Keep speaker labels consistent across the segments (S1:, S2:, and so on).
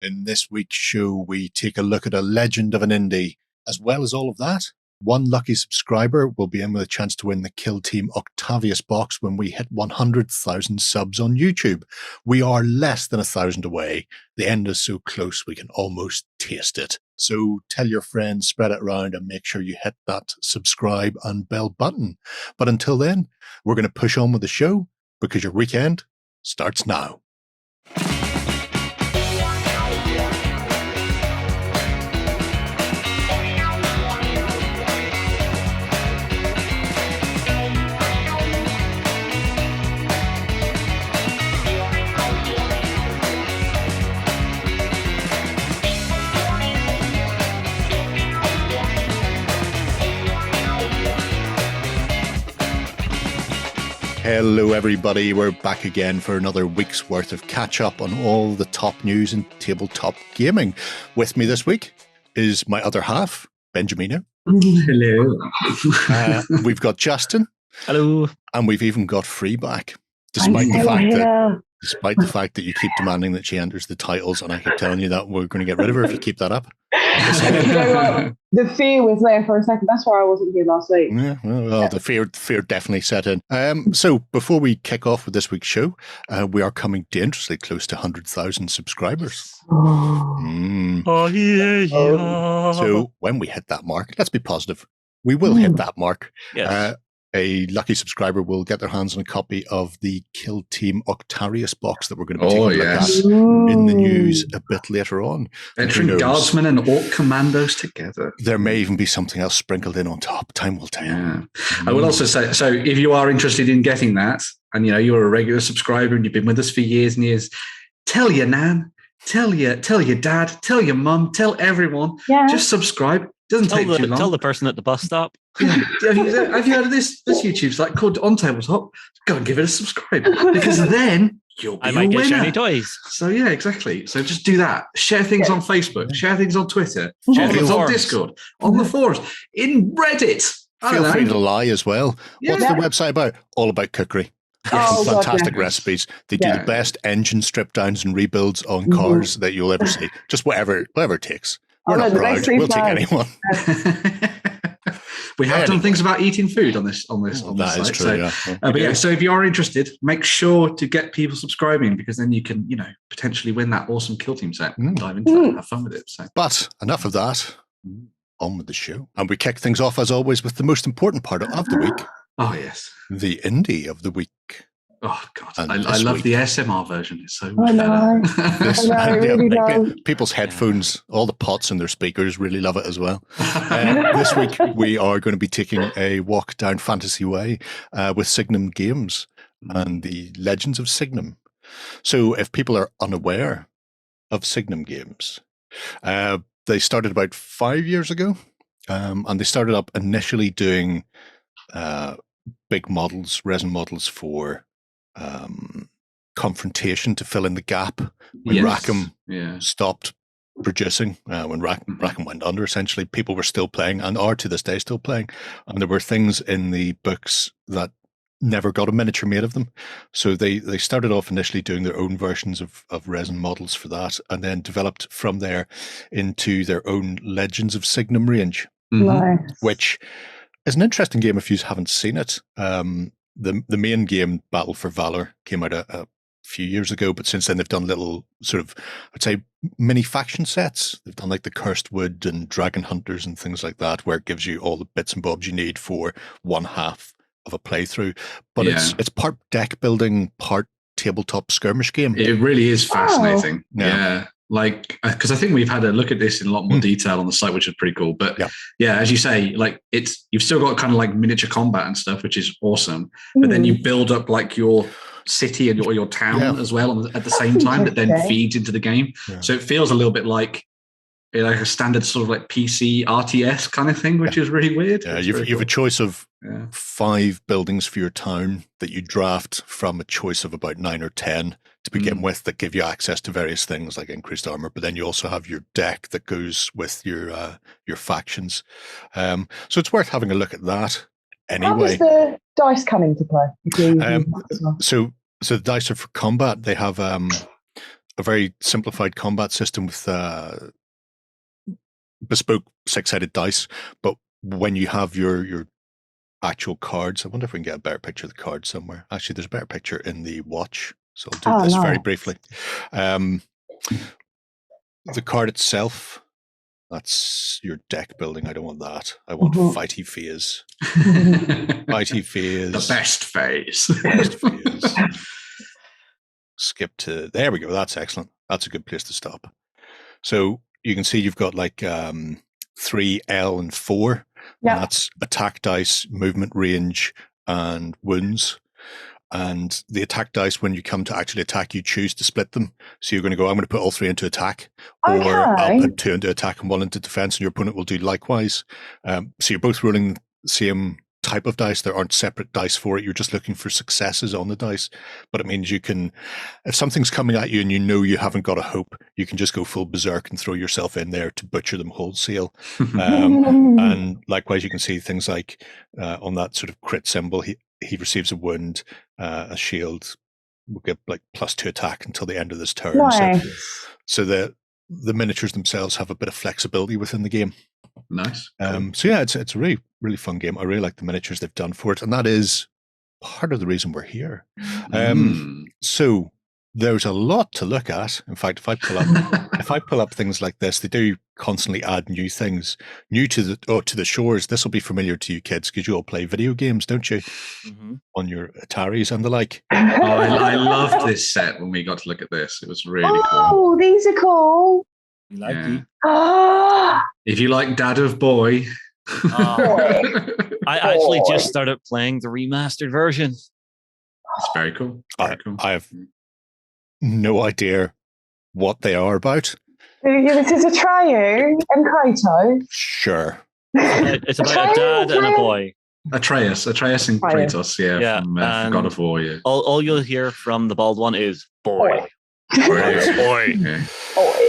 S1: In this week's show, we take a look at a legend of an indie. As well as all of that, one lucky subscriber will be in with a chance to win the Kill Team Octarius box when we hit 100,000 subs on YouTube. We are less than 1,000 away. The end is so close we can almost taste it. So tell your friends, spread it around, and make sure you hit that subscribe and bell button. But until then, we're going to push on with the show because your weekend starts now. Hello everybody, we're back again for another week's worth of catch-up on all the top news in tabletop gaming. With me this week is my other half, Benjamina.
S2: Hello.
S1: We've got Justin.
S3: Hello.
S1: And we've even got Free back, despite the fact that you keep demanding that she enters the titles, and I keep telling you that we're going to get rid of her if you keep that up.
S2: The fear was there for a second. That's why I wasn't here last week.
S1: Yeah, well, the fear definitely set in. So before we kick off with this week's show, we are coming dangerously close to 100,000 subscribers.
S3: Oh, yeah.
S1: So when we hit that mark, let's be positive. We will hit that mark.
S3: Yes.
S1: A lucky subscriber will get their hands on a copy of the Kill Team Octarius box that we're going to be taking a look at in the news a bit later on.
S4: Veteran Guardsmen and Ork Kommandos together.
S1: There may even be something else sprinkled in on top. Time will tell.
S4: Yeah. I will also say, so if you are interested in getting that, and you're a regular subscriber and you've been with us for years and years, tell your nan, tell your dad, tell your mum, tell everyone. Yeah. Just subscribe. Doesn't take too long.
S3: Tell the person at the bus stop.
S4: Yeah. Have you heard of this? This YouTube site called OnTableTop. Go and give it a subscribe, because then you'll be
S3: I might
S4: a
S3: get
S4: winner.
S3: shiny toys.
S4: So yeah, exactly. So just do that. Share things on Facebook. Share things on Twitter. Share things on Discord. On the forums. In Reddit.
S1: Feel free to lie as well. Yeah. What's the website about? All about cookery.
S4: Yes.
S1: Fantastic recipes. They do the best engine strip downs and rebuilds on cars that you'll ever see. Just whatever it takes. We're not proud. We'll take anyone.
S4: We have done things about eating food on this
S1: that
S4: site.
S1: Is true,
S4: But so if you are interested, make sure to get people subscribing, because then you can, potentially win that awesome Kill Team set and dive into it and have fun with it. So.
S1: But enough of that. On with the show. And we kick things off, as always, with the most important part of the week.
S4: Oh, yes.
S1: The indie of the week.
S4: Oh, God. I love the ASMR version. It's so
S2: much
S4: better.
S1: People's headphones, all the pots in their speakers really love it as well. This week, we are going to be taking a walk down Fantasy Way with Signum Games and the Legends of Signum. So if people are unaware of Signum Games, they started about 5 years ago, and they started up initially doing big models, resin models for Confrontation to fill in the gap when Rackham stopped producing, when Rackham went under. Essentially, people were still playing and are to this day still playing, and there were things in the books that never got a miniature made of them. So they started off initially doing their own versions of resin models for that, and then developed from there into their own Legends of Signum range, which is an interesting game if you haven't seen it. The main game, Battle for Valor, came out a few years ago, but since then they've done little sort of, I'd say, mini faction sets. They've done like the Cursed Wood and Dragon Hunters and things like that, where it gives you all the bits and bobs you need for one half of a playthrough. But it's part deck building, part tabletop skirmish game.
S4: It really is fascinating. Yeah. Like, because I think we've had a look at this in a lot more detail on the site, which is pretty cool. But as you say, like you've still got kind of like miniature combat and stuff, which is awesome. But then you build up like your city and your town as well at the same time, that then feeds into the game. Yeah. So it feels a little bit like a standard sort of like PC RTS kind of thing, which is really weird.
S1: Yeah, you have a choice of 5 buildings for your town that you draft from a choice of about 9 or 10 to begin with, that give you access to various things like increased armor. But then you also have your deck that goes with your factions. So it's worth having a look at that. Anyway, how
S2: does the dice come into play?
S1: So the dice are for combat. They have a very simplified combat system with bespoke 6-sided dice, but when you have your actual cards, I wonder if we can get a better picture of the cards somewhere. Actually, there's a better picture in the watch, so I'll do this very briefly. The card itself, that's your deck building. I don't want that. I want fighty phase. Fighty phase.
S4: The best phase.
S1: Best phase. Skip to, there we go. That's excellent. That's a good place to stop. So you can see you've got like 3, L, and 4.
S2: Yeah.
S1: And that's attack dice, movement range, and wounds. And the attack dice, when you come to actually attack, you choose to split them. So you're going to go, I'm going to put all 3 into attack, or I'll put 2 into attack and 1 into defense, and your opponent will do likewise. So you're both rolling the same type of dice. There aren't separate dice for it. You're just looking for successes on the dice. But it means you can, if something's coming at you and you know you haven't got a hope, you can just go full berserk and throw yourself in there to butcher them wholesale. And likewise, you can see things like on that sort of crit symbol, he receives a wound, a shield will get like +2 attack until the end of this turn.
S2: Nice.
S1: So the miniatures themselves have a bit of flexibility within the game.
S4: Nice.
S1: So yeah, it's a really, really fun game. I really like the miniatures they've done for it, and that is part of the reason we're here. So there's a lot to look at. In fact, if I pull up things like this, they do constantly add new things, new to the shores. This will be familiar to you kids because you all play video games, don't you? On your Ataris and the like.
S4: I loved this set when we got to look at this. It was really cool.
S2: Oh, these are cool.
S3: Like you.
S4: If you like Dad of Boy.
S3: I actually just started playing the remastered version.
S4: It's very cool. Very cool.
S1: I have no idea what they are about.
S2: This is a Triune and Kratos.
S1: Sure.
S3: It's about a dad and a boy.
S4: Atreus and Kratos, from God of War. Yeah.
S3: All you'll hear from the bald one is boy.
S1: Boy.
S4: Yeah.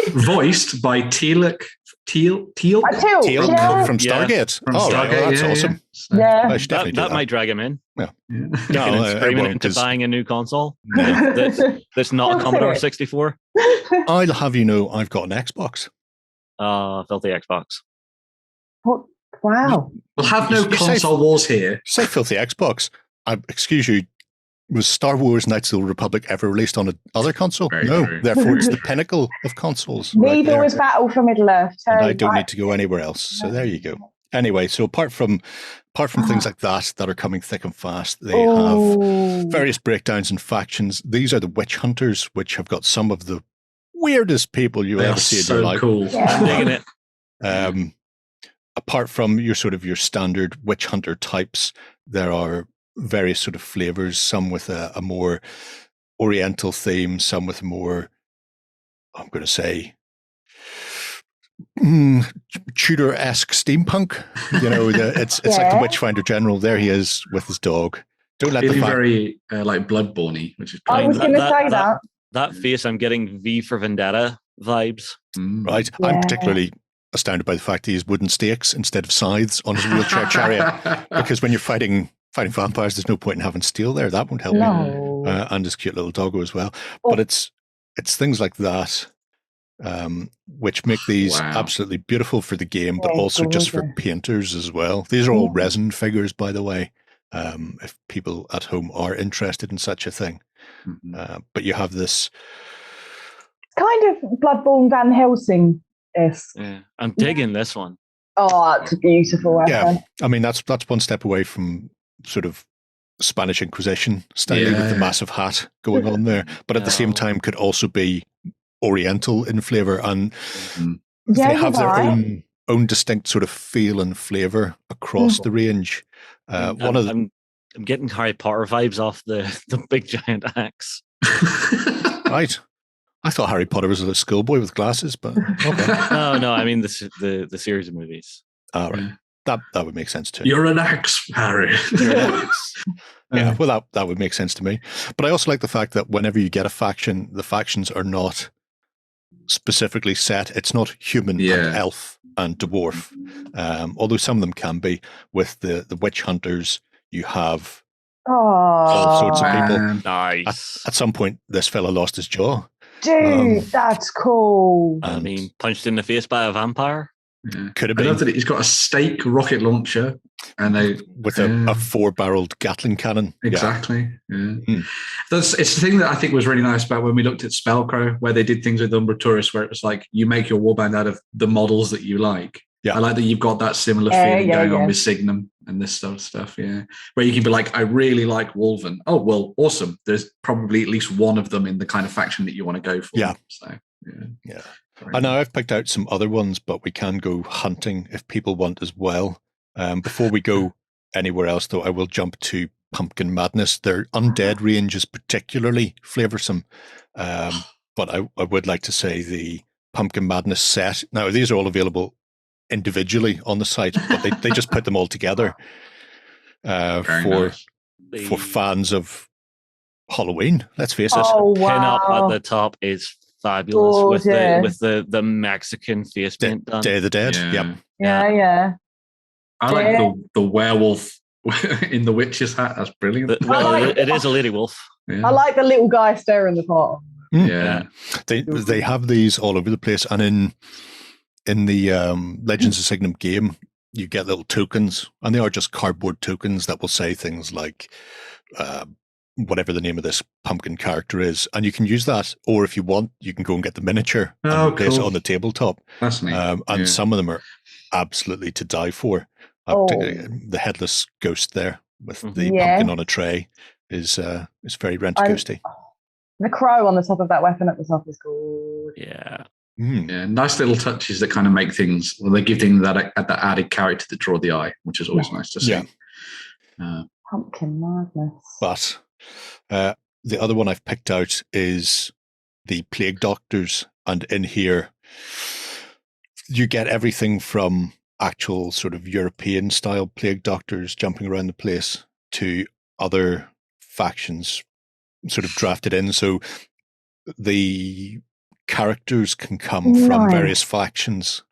S4: Voiced by Teal from
S1: Stargate.
S4: From Stargate,
S1: that's awesome.
S2: Yeah.
S3: That might drag him in.
S1: Yeah.
S3: No, screaming into buying a new console. That's not a Commodore 64.
S1: I'll have you know, I've got an Xbox.
S3: Filthy Xbox.
S2: What? Wow.
S4: We'll have no console wars here.
S1: Say filthy Xbox. Excuse you. Was Star Wars Knights of the Old Republic ever released on another console?
S4: Very
S1: no.
S4: true.
S1: Therefore, it's the pinnacle of consoles.
S2: Neither was Battle for Middle-earth.
S1: And I don't need to go anywhere else. So there you go. Anyway, so apart from things like that are coming thick and fast, they have various breakdowns and factions. These are the witch hunters, which have got some of the weirdest people you ever see in your life.
S4: Cool.
S3: I'm digging it.
S1: Apart from your standard witch hunter types, there are various sort of flavors, some with a more oriental theme, some with more, I'm going to say, Tudor-esque steampunk. You know, it's like the Witchfinder General. There he is with his dog. Don't let
S4: feeling very like Bloodborne-y, which is great.
S2: I was going to say that.
S3: That face, I'm getting V for Vendetta vibes.
S1: Right. Yeah. I'm particularly astounded by the fact he has wooden stakes instead of scythes on his wheelchair chariot, because when you're fighting vampires, there's no point in having steel there. That won't help you. And his cute little doggo as well. But it's things like that which make these absolutely beautiful for the game, but also just for painters as well. These are all resin figures, by the way, if people at home are interested in such a thing. But you have this
S2: kind of Bloodborne Van Helsing.
S3: Yeah, I'm digging this one.
S2: Oh, that's a beautiful weapon.
S1: Yeah, I mean that's one step away from sort of Spanish Inquisition style with the massive hat going on there, but at the same time could also be Oriental in flavor, and they have their own distinct sort of feel and flavor across the range.
S3: I'm getting Harry Potter vibes off the big giant axe.
S1: Right. I thought Harry Potter was a schoolboy with glasses, but okay.
S3: No, I mean the series of movies.
S1: All right. That would make sense too.
S4: You're an axe, Harry.
S1: Yeah, well, that would make sense to me. But I also like the fact that whenever you get a faction, the factions are not specifically set. It's not human and elf and dwarf, although some of them can be. With the witch hunters, you have all sorts of people.
S3: Nice.
S1: At some point, this fella lost his jaw.
S2: Dude, that's cool.
S3: I mean, punched in the face by a vampire.
S4: Yeah.
S1: Could have been.
S4: I love that he's got a stake rocket launcher and
S1: with a 4-barreled Gatling cannon.
S4: Exactly. Yeah. It's the thing that I think was really nice about when we looked at Spellcrow, where they did things with Umbraturus, where it was like you make your warband out of the models that you like.
S1: Yeah.
S4: I like that you've got that similar feeling going on with Signum and this sort of stuff. Yeah, where you can be like, I really like Wolven. Oh well, awesome. There's probably at least one of them in the kind of faction that you want to go for.
S1: Yeah.
S4: So
S1: yeah. I know I've picked out some other ones, but we can go hunting if people want as well. Before we go anywhere else, though, I will jump to Pumpkin Madness. Their undead range is particularly flavoursome, but I would like to say the Pumpkin Madness set. Now, these are all available individually on the site, but they just put them all together for fans of Halloween. Let's face it.
S2: Oh, wow.
S3: Pin up at the top is fabulous with the Mexican face paint done.
S1: Day of the Dead.
S2: Yeah.
S4: I like the werewolf in the witch's hat. That's brilliant.
S3: It is a lady wolf.
S2: I like the little guy staring the pot.
S4: Yeah.
S1: They have these all over the place, and in the Legends of Signum game, you get little tokens, and they are just cardboard tokens that will say things like whatever the name of this pumpkin character is, and you can use that, or if you want, you can go and get the miniature and place it on the tabletop.
S4: That's neat.
S1: And some of them are absolutely to die for. The headless ghost there with the pumpkin on a tray is very rent-a-ghosty.
S2: The crow on the top of that weapon at the top is cool.
S3: Yeah.
S4: Yeah, nice little touches that kind of make things. Well, they give things that added character that draw the eye, which is always nice to see.
S2: Pumpkin Madness.
S1: But the other one I've picked out is the Plague Doctors, and in here you get everything from actual sort of European style Plague Doctors jumping around the place to other factions sort of drafted in. So the characters can come from various factions.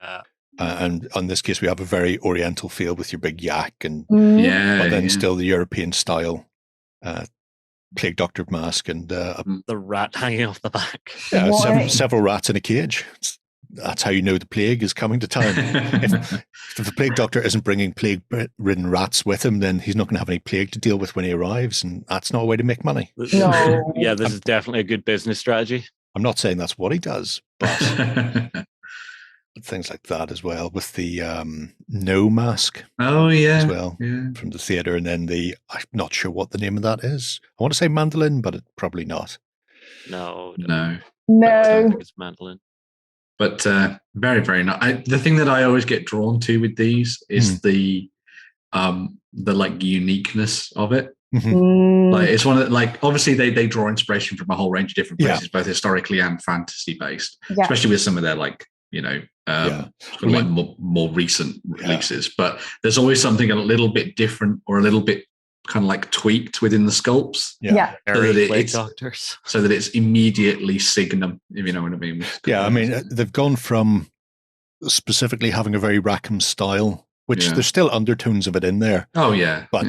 S1: And in this case, we have a very oriental feel with your big yak, and but then still the European style Plague Doctor mask and
S3: the rat hanging off the back.
S1: Yeah, several rats in a cage. That's how you know the plague is coming to town. if the Plague Doctor isn't bringing plague-ridden rats with him, then he's not going to have any plague to deal with when he arrives, and that's not a way to make money.
S2: No.
S3: Yeah, this is definitely a good business strategy.
S1: I'm not saying that's what he does, but things like that as well, with the no mask.
S4: Oh, yeah.
S1: As well, from the theatre, and then I'm not sure what the name of that is. I want to say mandolin, but it's probably not.
S3: No.
S2: No.
S3: I don't think it's mandolin.
S4: But very, very nice. The thing that I always get drawn to with these is the like uniqueness of it.
S1: Mm-hmm.
S4: Like it's one of obviously they draw inspiration from a whole range of different places, both historically and fantasy based, especially with some of their like more recent releases. But there's always something a little bit different or a little bit kind of like tweaked within the sculpts. So that it's immediately Signum, if you know what I mean.
S1: Yeah, I mean, they've gone from specifically having a very Rackham style, which there's still undertones of it in there.
S4: Oh, yeah.
S1: But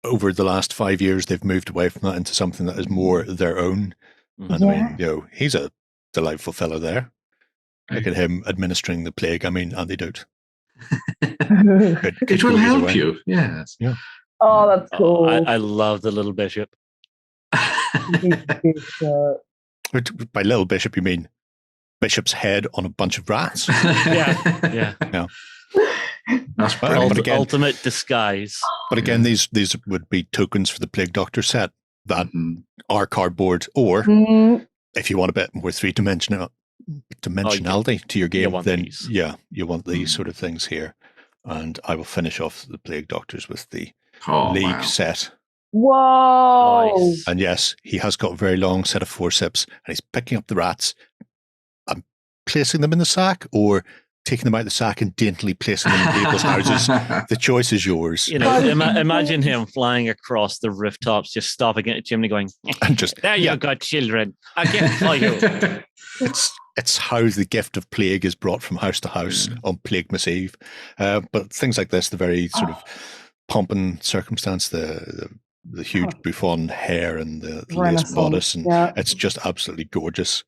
S1: over the last 5 years, they've moved away from that into something that is more their own. And I mean, he's a delightful fellow there. Look at him administering the plague. I mean, antidote.
S4: It will help you. Yes.
S1: Yeah.
S2: Oh, that's cool.
S3: I love the little bishop.
S1: By little bishop, you mean bishop's head on a bunch of rats?
S3: Yeah.
S4: That's
S3: ultimate disguise.
S1: But again, these would be tokens for the Plague Doctor set that are cardboard, or if you want a bit more three-dimensionality to your game, then you want these sort of things here. And I will finish off the Plague Doctors with the League set.
S2: Whoa!
S3: Nice.
S1: And yes, he has got a very long set of forceps, and he's picking up the rats and placing them in the sack, or taking them out of the sack and daintily placing them in people's houses. The choice is yours.
S3: You know, imagine him flying across the rooftops, just stopping at a chimney, going,
S1: and just
S3: "There you go, children. A gift for you."
S1: It's how the gift of plague is brought from house to house on Plaguemas Eve. But things like this, the very sort of pomp and circumstance, the the huge bouffant hair and the lace bodice, and it's just absolutely gorgeous.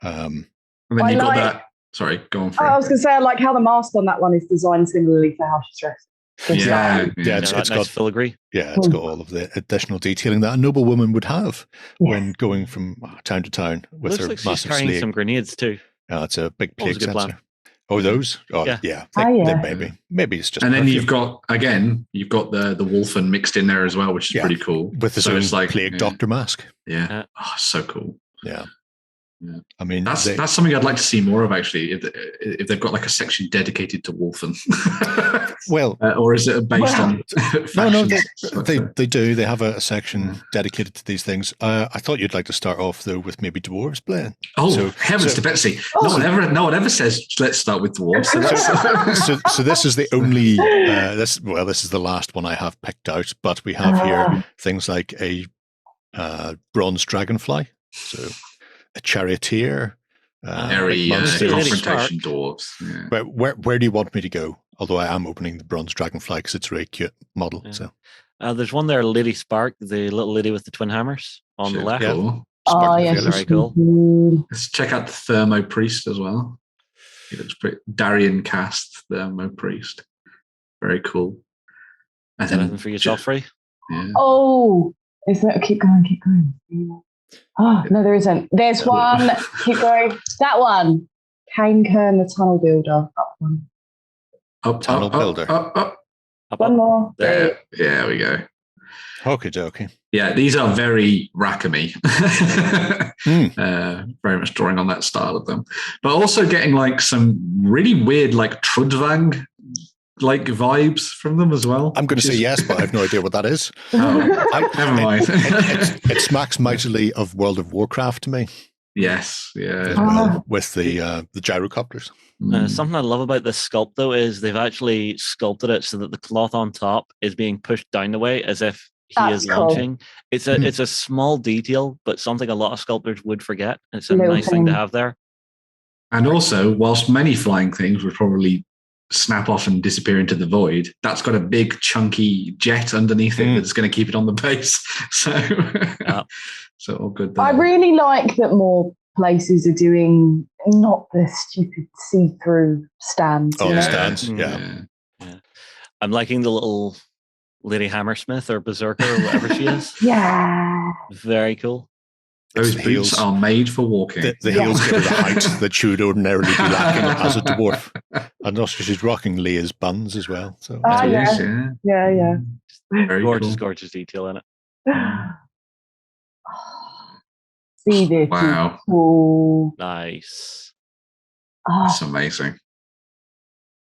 S4: And then you've got that. Sorry, go on.
S2: I was going to say, I like how the mask on that one is designed similarly to how she's dressed.
S1: It's got
S3: filigree.
S1: Yeah, it's got all of the additional detailing that a noblewoman would have when going from town to town with her massive
S3: she's carrying
S1: sleigh.
S3: Some grenades too.
S1: It's a big plague sensor. Oh, those? Oh, yeah. Maybe it's just.
S4: And then you've got the Wolfen mixed in there as well, which is pretty cool.
S1: With his own plague doctor mask.
S4: Yeah. Oh, so cool.
S1: Yeah. Yeah. I mean,
S4: that's something I'd like to see more of, actually. If they've got like a section dedicated to Wolfen, or is it based on?
S1: No, they do. They have a section dedicated to these things. I thought you'd like to start off though with maybe dwarves playing.
S4: Oh, heavens to Betsy! No one ever says let's start with dwarves.
S1: So this is the only. This is the last one I have picked out, but we have here things like a bronze dragonfly. So. A charioteer,
S4: confrontation dwarves. Yeah.
S1: But where do you want me to go? Although I am opening the bronze dragonfly because it's a really cute model. Yeah. So
S3: there's one there, Lady Spark, the little lady with the twin hammers on the left.
S4: Cool.
S3: Very cool.
S4: Let's check out the Thermo Priest as well. He looks pretty. Darian Cast Thermo Priest. Very cool.
S3: And then anything for yourself, Free?
S4: Yeah.
S2: Oh, is that keep going? Oh, no, there isn't. There's one. Keep going. That one. Kane Kern, the tunnel builder. Up one.
S1: Tunnel builder.
S2: One more.
S4: There we go.
S1: Okie dokie.
S4: Yeah, these are very Rackham-y. Very much drawing on that style of them. But also getting like some really weird like Trudvang like vibes from them as well.
S1: I'm going to say yes, but I have no idea what that is.
S4: Never mind.
S1: It smacks mightily of World of Warcraft to me.
S4: Yes, yeah.
S1: Well, with the gyrocopters.
S3: Something I love about this sculpt, though, is they've actually sculpted it so that the cloth on top is being pushed down the way as if he is launching. It's a small detail, but something a lot of sculptors would forget. It's a nice thing to have there.
S4: And also, whilst many flying things would probably snap off and disappear into the void, that's got a big chunky jet underneath it that's going to keep it on the base. So, so all good there.
S2: I really like that more places are doing not the stupid see-through stands.
S1: Stands, yeah.
S3: I'm liking the little Lady Hammersmith or Berserker or whatever she is.
S2: Yeah.
S3: Very cool.
S4: Those boots are made for walking.
S1: The heels give her the height that she would ordinarily be lacking as a dwarf. And also she's rocking Leah's buns as well. So
S2: yeah.
S4: Very
S3: gorgeous detail in it.
S2: See this.
S4: Wow.
S2: Cool.
S3: Nice.
S4: That's amazing.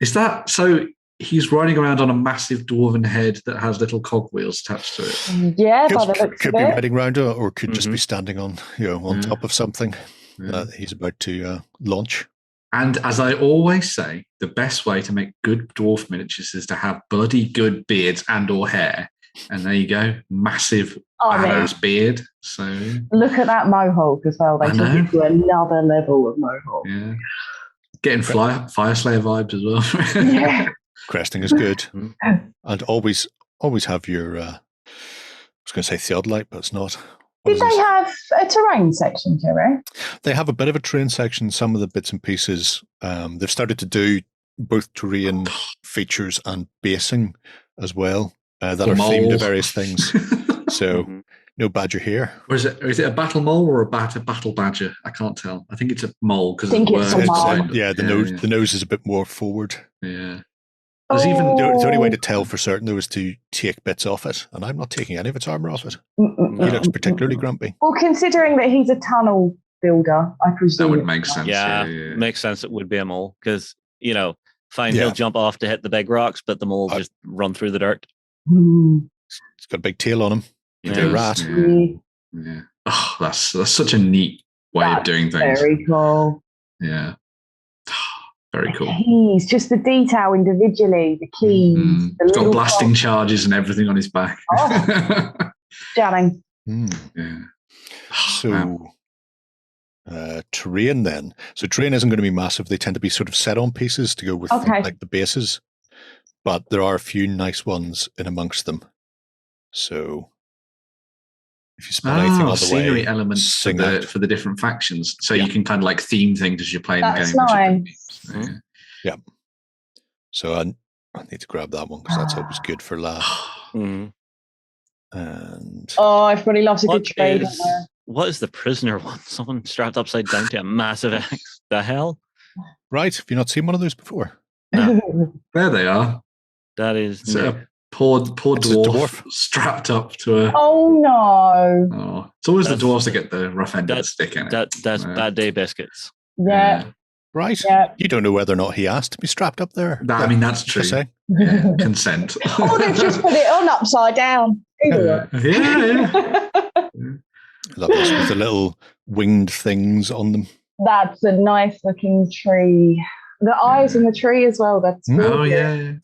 S4: Is that so? He's riding around on a massive dwarven head that has little cogwheels attached to it.
S2: Yeah,
S1: could be riding around or could just be standing on, on top of something that he's about to launch.
S4: And as I always say, the best way to make good dwarf miniatures is to have bloody good beards and or hair. And there you go, massive badass beard. So
S2: look at that mohawk as well. They took it to another level of mohawk.
S4: Yeah, getting Fire Slayer vibes as well.
S2: Yeah.
S1: Cresting is good. And always have your, I was going to say theodolite, but it's not.
S2: Did they have a terrain section, Jerry?
S1: They have a bit of a terrain section, some of the bits and pieces. They've started to do both terrain features and basing as well that are themed to various things. So no badger here.
S4: Or is it a battle mole or a battle badger? I can't tell. I think it's a mole because
S2: it's a mole.
S1: The nose is a bit more forward.
S4: Yeah.
S1: There's even the only way to tell for certain though is to take bits off it, and I'm not taking any of its armor off it. He looks particularly grumpy.
S2: Well, considering that he's a tunnel builder, I presume
S4: that would make sense.
S3: Yeah, makes sense. It would be a mole because he'll jump off to hit the big rocks, but the mole just run through the dirt.
S1: It's got a big tail on him.
S4: Yeah,
S1: a rat.
S4: Yeah. Oh, that's such a neat way of doing things.
S2: Very cool.
S4: Yeah. Very cool.
S2: Keys, just the detail individually, the keys.
S4: He's got blasting charges and everything on his back.
S2: Stunning.
S4: Yeah.
S1: So, terrain then. So terrain isn't going to be massive. They tend to be sort of set on pieces to go with like the bases. But there are a few nice ones in amongst them. So If you spell anything on the
S4: scenery
S1: way,
S4: elements for the different factions, so you can kind of like theme things as you're playing the game.
S2: That's nice.
S1: Yeah. So I need to grab that one because that's always good for laugh. And
S2: everybody loves a good trade.
S3: What is the prisoner one? Someone strapped upside down to a massive axe. The hell?
S1: Right. Have you not seen one of those before?
S3: No.
S4: There they are.
S3: That is
S4: a poor dwarf strapped up to a.
S2: Oh no!
S4: Oh, it's always the dwarves that get the rough end of the stick in it.
S3: That's bad day biscuits.
S2: Yeah.
S1: Right.
S2: Yeah.
S1: You don't know whether or not he asked to be strapped up there.
S4: I mean, that's true. Yeah, consent.
S2: They've just put it on upside down.
S4: Yeah.
S1: Love this with the little winged things on them.
S2: That's a nice looking tree. The eyes in the tree as well. That's
S4: really good.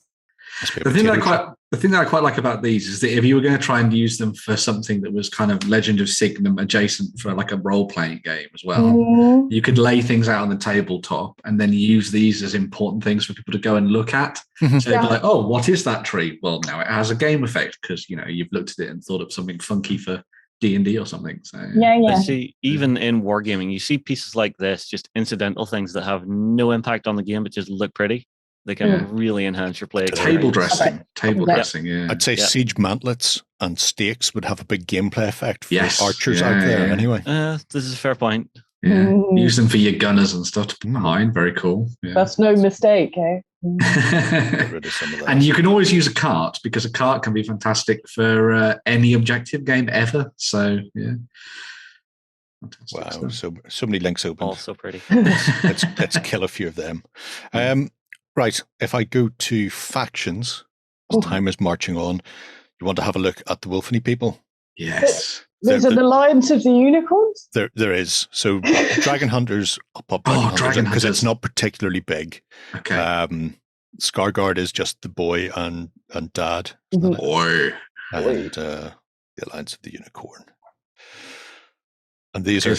S4: The thing that I quite like about these is that if you were going to try and use them for something that was kind of Legend of Signum adjacent for like a role-playing game as well, you could lay things out on the tabletop and then use these as important things for people to go and look at. So they'd be like, oh, what is that tree? Well, now it has a game effect because, you've looked at it and thought of something funky for D&D or something. So
S3: I see, even in wargaming, you see pieces like this, just incidental things that have no impact on the game but just look pretty. They can really enhance your play.
S4: Table dressing, yeah.
S1: I'd say siege mantlets and stakes would have a big gameplay effect for archers out there anyway.
S3: This is a fair point.
S4: Yeah. Use them for your gunners and stuff to put behind. Very cool. Yeah.
S2: That's no mistake, eh?
S1: Get rid of some of that.
S4: And you can always use a cart because a cart can be fantastic for any objective game ever. So, yeah.
S1: Fantastic. Wow, so many links open.
S3: All so pretty.
S1: let's kill a few of them. Right, if I go to factions, as time is marching on, you want to have a look at the Wolfeny people?
S4: Yes.
S2: There's an alliance of the unicorns?
S1: There is. So Dragon Hunters, I'll pop Dragon Hunters because it's not particularly big.
S4: Okay.
S1: Scarguard is just the boy and dad.
S4: Boy.
S1: And the Alliance of the Unicorn. And these are,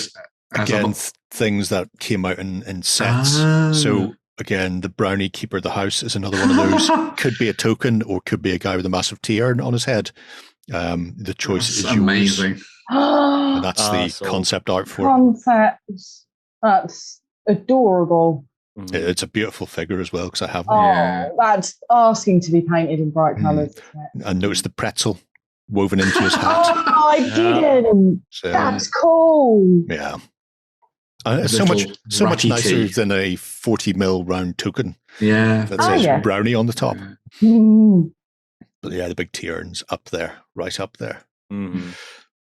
S1: again, things that came out in sets. So again, the Brownie Keeper of the House is another one of those. Could be a token or could be a guy with a massive tier on his head. The choice is
S4: amazing.
S1: Yours. And that's the concept art for
S2: it. That's adorable.
S1: It's a beautiful figure as well because I have
S2: that's asking to be painted in bright colours.
S1: And notice the pretzel woven into his hat.
S2: I didn't. So, that's cool.
S1: Yeah. It's so much nicer than a 40mm round token.
S4: Yeah.
S1: That says Brownie on the top. But yeah, the big tierns up there, right up there.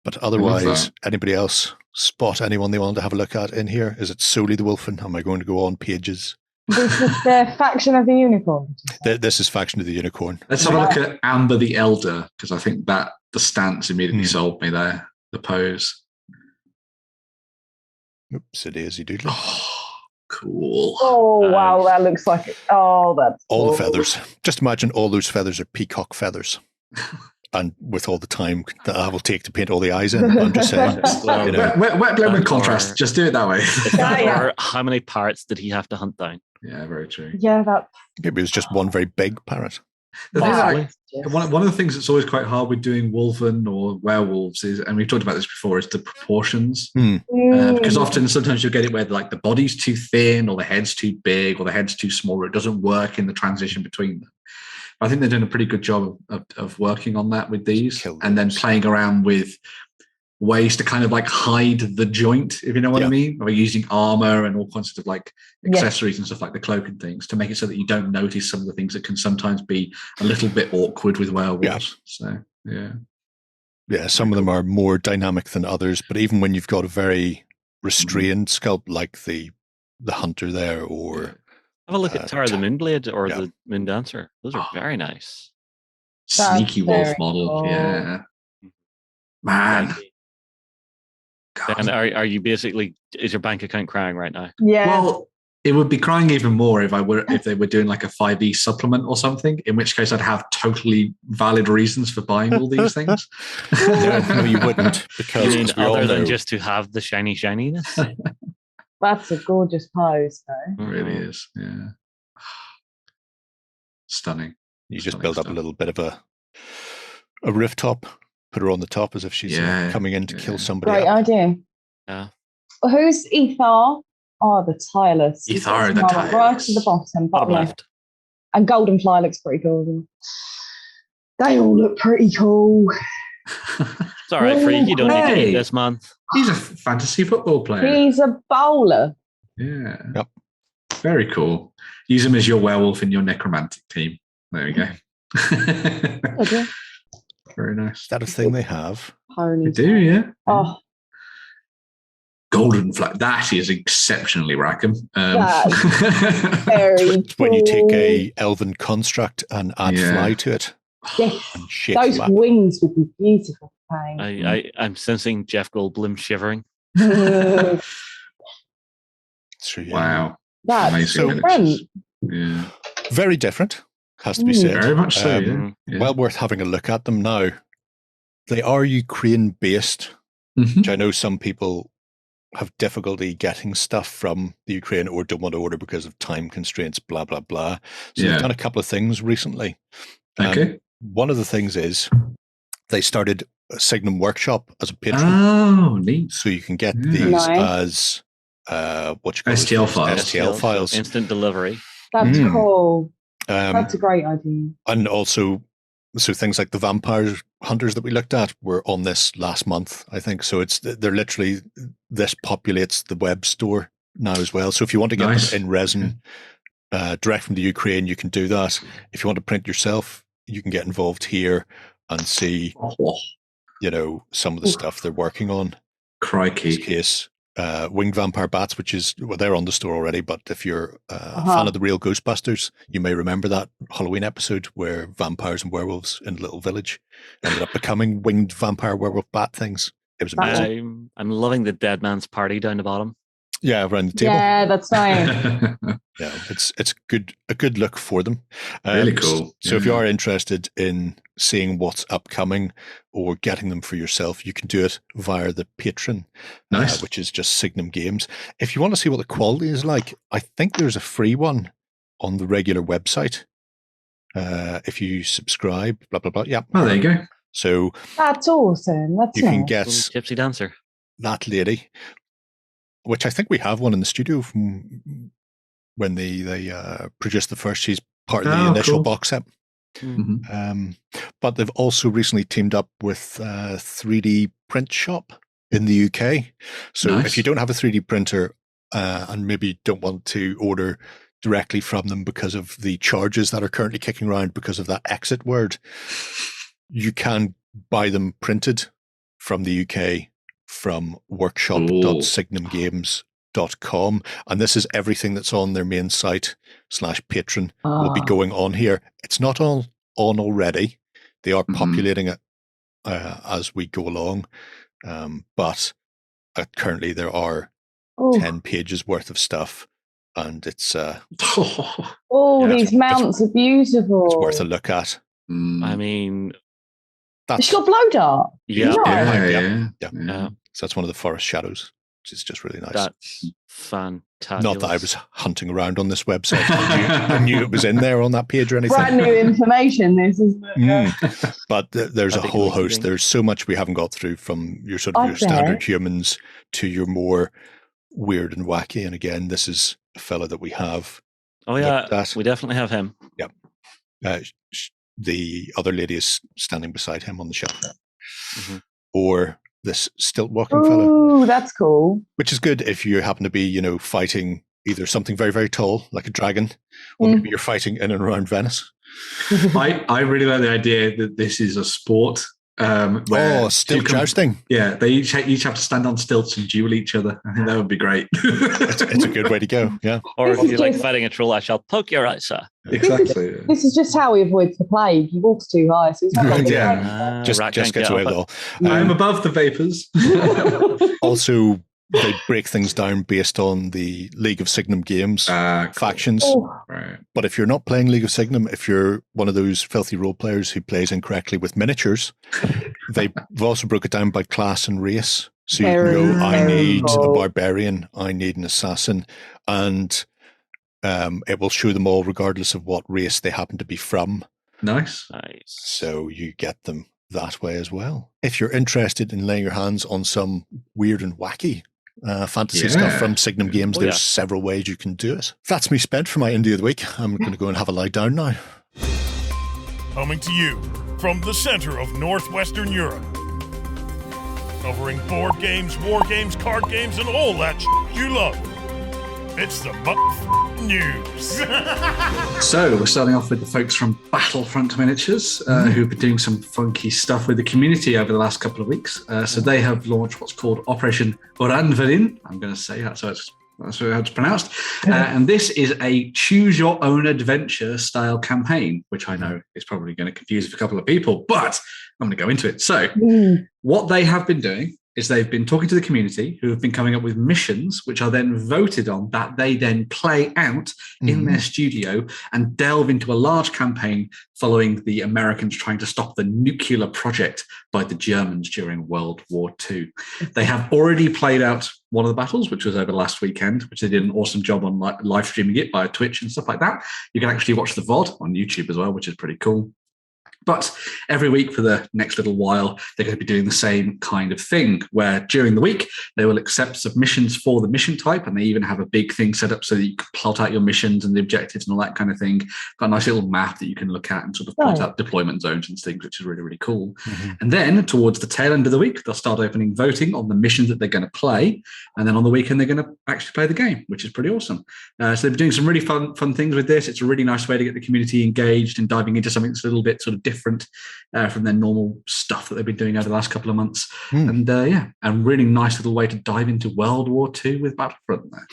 S1: But otherwise, anybody else spot anyone they want to have a look at in here? Is it solely the Wolfen? Am I going to go on pages?
S2: This is the Faction of the Unicorn.
S1: This is Faction of the Unicorn.
S4: Let's have a look at Amber the Elder, because I think that the stance immediately sold me there, the pose.
S1: Oops, it is. You do look.
S4: Oh, cool.
S2: Oh, wow, that looks like it. Oh, that's
S1: all cool. The feathers. Just imagine all those feathers are peacock feathers. And with all the time that I will take to paint all the eyes in, I'm just saying.
S4: Wet blend with contrast. Just do it that way.
S3: How many parrots did he have to hunt down?
S4: Yeah, very true.
S2: Yeah,
S1: maybe it was just one very big parrot.
S4: One of the things that's always quite hard with doing wolven or werewolves is, and we've talked about this before, is the proportions. Because sometimes you'll get it where like the body's too thin or the head's too big or the head's too small, or it doesn't work in the transition between them. I think they're doing a pretty good job of working on that with these, and then playing around with ways to kind of like hide the joint, if you know what I mean, or using armor and all kinds of like accessories and stuff like the cloak and things to make it so that you don't notice some of the things that can sometimes be a little bit awkward with werewolves. So some of them are more dynamic than others, but even when you've got a very restrained sculpt like the hunter there, or
S3: have a look at Tara the Moonblade or the Moon Dancer. Those are very nice.
S4: Sneaky wolf model, man.
S3: And are you basically, is your bank account crying right now?
S2: Yeah.
S4: Well, it would be crying even more if they were doing like a 5e supplement or something, in which case I'd have totally valid reasons for buying all these things.
S1: No, you wouldn't, because
S3: other than just to have the shininess.
S2: That's a gorgeous pose, though.
S4: It really is, yeah. Stunning.
S1: You just build up a little bit of a rooftop put her on the top as if she's coming in to kill somebody.
S2: Great idea.
S3: Yeah.
S2: Who's Ethar? Oh, the Tireless.
S4: Ethar, the Tireless.
S2: Right to the bottom
S3: left.
S2: And Goldenfly looks pretty cool. They all look pretty cool.
S3: It's all right, Freak. You don't need to eat this month.
S4: He's a fantasy football player.
S2: He's a bowler.
S4: Yeah.
S1: Yep.
S4: Very cool. Use him as your werewolf in your necromantic team. There we go.
S2: Okay.
S4: Very nice.
S1: Is that a thing they have?
S4: They do, yeah.
S2: Oh.
S4: Golden flag. That is exceptionally Rackham.
S2: That's very
S1: when you take a elven construct and add fly to it.
S2: Yes. Those wings would be beautiful.
S3: I'm sensing Jeff Goldblum shivering.
S1: True, yeah.
S4: Wow.
S2: That's
S4: amazing.
S2: Different.
S4: Yeah.
S1: Very different, has to be said.
S4: Very much so,
S1: Well worth having a look at them now. They are Ukraine-based, which I know some people have difficulty getting stuff from the Ukraine or don't want to order because of time constraints, blah, blah, blah. So they've done a couple of things recently. One of the things is they started a Signum Workshop as a Patreon.
S4: Oh, neat.
S1: So you can get these as what you call
S4: STL files.
S1: STL files.
S3: Instant delivery.
S2: That's cool. That's a great idea.
S1: And also, so things like the vampire hunters that we looked at were on this last month, I think. So they're literally, this populates the web store now as well. So if you want to get them in resin direct from the Ukraine, you can do that. If you want to print yourself, you can get involved here and see, some of the stuff they're working on.
S4: Crikey.
S1: In this case, Winged Vampire Bats, which is, they're on the store already, but if you're a fan of the real Ghostbusters, you may remember that Halloween episode where vampires and werewolves in a little village ended up becoming winged vampire werewolf bat things. It was amazing.
S3: I'm loving the Dead Man's Party down the bottom.
S1: Yeah, around the table.
S2: Yeah, that's nice.
S1: Yeah, it's a good look for them.
S4: Really cool.
S1: So if you are interested in seeing what's upcoming or getting them for yourself, you can do it via the Patreon, which is just Signum Games. If you want to see what the quality is like, I think there's a free one on the regular website. If you subscribe, blah, blah, blah. Yeah.
S4: Oh, there you go.
S1: So
S2: that's awesome.
S1: You can get
S3: Gypsy Dancer.
S1: That lady, which I think we have one in the studio from when they produced the first. She's part of the initial box set. But they've also recently teamed up with 3D Print Shop in the UK. So if you don't have a 3D printer and maybe don't want to order directly from them because of the charges that are currently kicking around because of that exit word, you can buy them printed from the UK from workshop.signumgames.com, and this is everything that's on their main site /patron will be going on here. It's not all on already. They are populating it as we go along, but currently there are 10 pages worth of stuff, and it's
S2: these mounts are beautiful.
S1: It's worth a look at.
S3: I mean,
S2: it's got blow dart.
S3: Yeah.
S1: So that's one of the forest shadows, which is just really nice.
S3: That's fantastic.
S1: Not that I was hunting around on this website. I knew it was in there on that page or anything.
S2: Brand new information, this isn't it?
S1: But there's a whole host. There's so much we haven't got through, from your sort of your standard humans to your more weird and wacky. And again, this is a fella that we have.
S3: Oh yeah, we definitely have him.
S1: Yeah. The other lady is standing beside him on the shelf. Or this stilt walking fellow.
S2: Ooh, that's cool.
S1: Which is good if you happen to be, fighting either something very, very tall, like a dragon, or maybe you're fighting in and around Venice.
S4: I really like the idea that this is a sport.
S1: Stilt jousting.
S4: Yeah, they each have to stand on stilts and duel each other. I think that would be great.
S1: It's a good way to go, yeah.
S3: Or if you like fighting a troll, I shall poke your eyes, sir.
S4: Exactly.
S2: This is just how he avoids the plague. He walks too high, so he's not
S1: just gets away with it all.
S4: I'm above the vapors.
S1: Also, they break things down based on the League of Signum Games factions.
S4: Right.
S1: But if you're not playing League of Signum, if you're one of those filthy role players who plays incorrectly with miniatures, they've also broke it down by class and race. So you can go, I need a barbarian, I need an assassin, and it will show them all regardless of what race they happen to be from.
S4: Nice.
S1: So you get them that way as well. If you're interested in laying your hands on some weird and wacky fantasy stuff from Signum Games, there's several ways you can do it. That's me spent for my Indie of the Week. I'm going to go and have a lie down now.
S5: Coming to you from the center of Northwestern Europe. Covering board games, war games, card games, and all that you love. It's the news.
S4: So we're starting off with the folks from Battlefront Miniatures, who've been doing some funky stuff with the community over the last couple of weeks. So they have launched what's called Operation Uranverein. I'm going to say that's how it's pronounced. And this is a choose your own adventure style campaign, which I know is probably going to confuse a couple of people, but I'm going to go into it. So what they have been doing is they've been talking to the community, who have been coming up with missions, which are then voted on, that they then play out in their studio and delve into a large campaign following the Americans trying to stop the nuclear project by the Germans during World War II. They have already played out one of the battles, which was over last weekend, which they did an awesome job on live streaming it via Twitch and stuff like that. You can actually watch the VOD on YouTube as well, which is pretty cool. But every week for the next little while, they're going to be doing the same kind of thing, where during the week, they will accept submissions for the mission type, and they even have a big thing set up so that you can plot out your missions and the objectives and all that kind of thing. Got a nice little map that you can look at and sort of plot out deployment zones and things, which is really, really cool. And then towards the tail end of the week, they'll start opening voting on the missions that they're going to play. And then on the weekend, they're going to actually play the game, which is pretty awesome. So they've been doing some really fun things with this. It's a really nice way to get the community engaged and diving into something that's a little bit sort of different from their normal stuff that they've been doing over the last couple of months. And a really nice little way to dive into World War II with Battlefront there.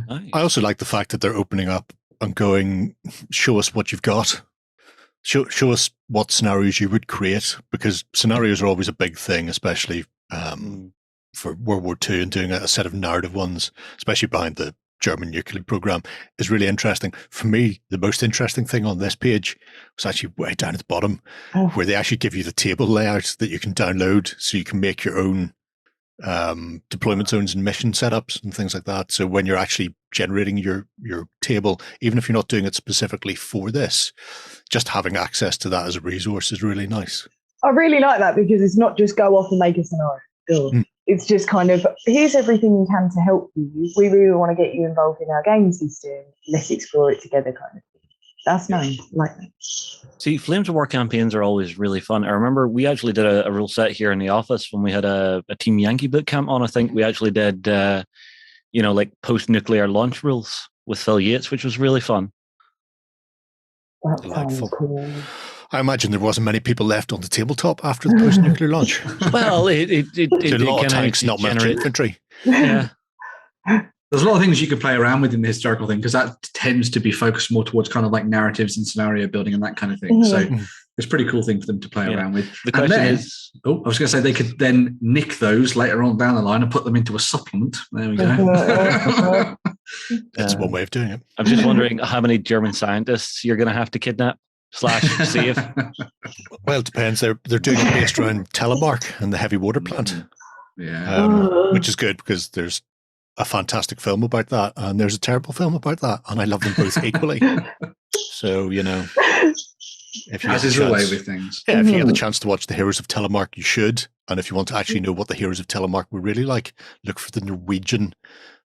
S1: Nice. I also like the fact that they're opening up and going, show us what you've got. Show us what scenarios you would create, because scenarios are always a big thing, especially for World War II, and doing a set of narrative ones, especially behind the German nuclear program, is really interesting. For me, the most interesting thing on this page was actually way down at the bottom, where they actually give you the table layout that you can download, so you can make your own deployment zones and mission setups and things like that. So when you're actually generating your table, even if you're not doing it specifically for this, just having access to that as a resource is really nice.
S2: I really like that, because it's not just go off and make a scenario. It's just kind of, here's everything you can to help you. We really want to get you involved in our game system. Let's explore it together, kind of thing. That's nice. Like that.
S3: See, Flames of War campaigns are always really fun. I remember we actually did a rule set here in the office when we had a Team Yankee boot camp on. I think we actually did, like post-nuclear launch rules with Phil Yates, which was really fun.
S2: That sounds cool.
S1: I imagine there wasn't many people left on the tabletop after the post-nuclear launch.
S3: Well, it
S1: a lot of tanks, not much infantry.
S3: Yeah.
S4: There's a lot of things you can play around with in the historical thing, because that tends to be focused more towards kind of like narratives and scenario building and that kind of thing. So it's a pretty cool thing for them to play around with.
S3: The question is...
S4: I was going to say they could then nick those later on down the line and put them into a supplement. There we go.
S1: That's one way of doing it.
S3: I'm just wondering how many German scientists you're going to have to kidnap / save.
S1: Well, it depends. They're doing it based around Telemark and the heavy water plant. Which is good, because there's a fantastic film about that and there's a terrible film about that, and I love them both equally. So, if you
S4: as is the way with things.
S1: Yeah, if you get the chance to watch The Heroes of Telemark, you should. And if you want to actually know what the Heroes of Telemark were really like, look for the Norwegian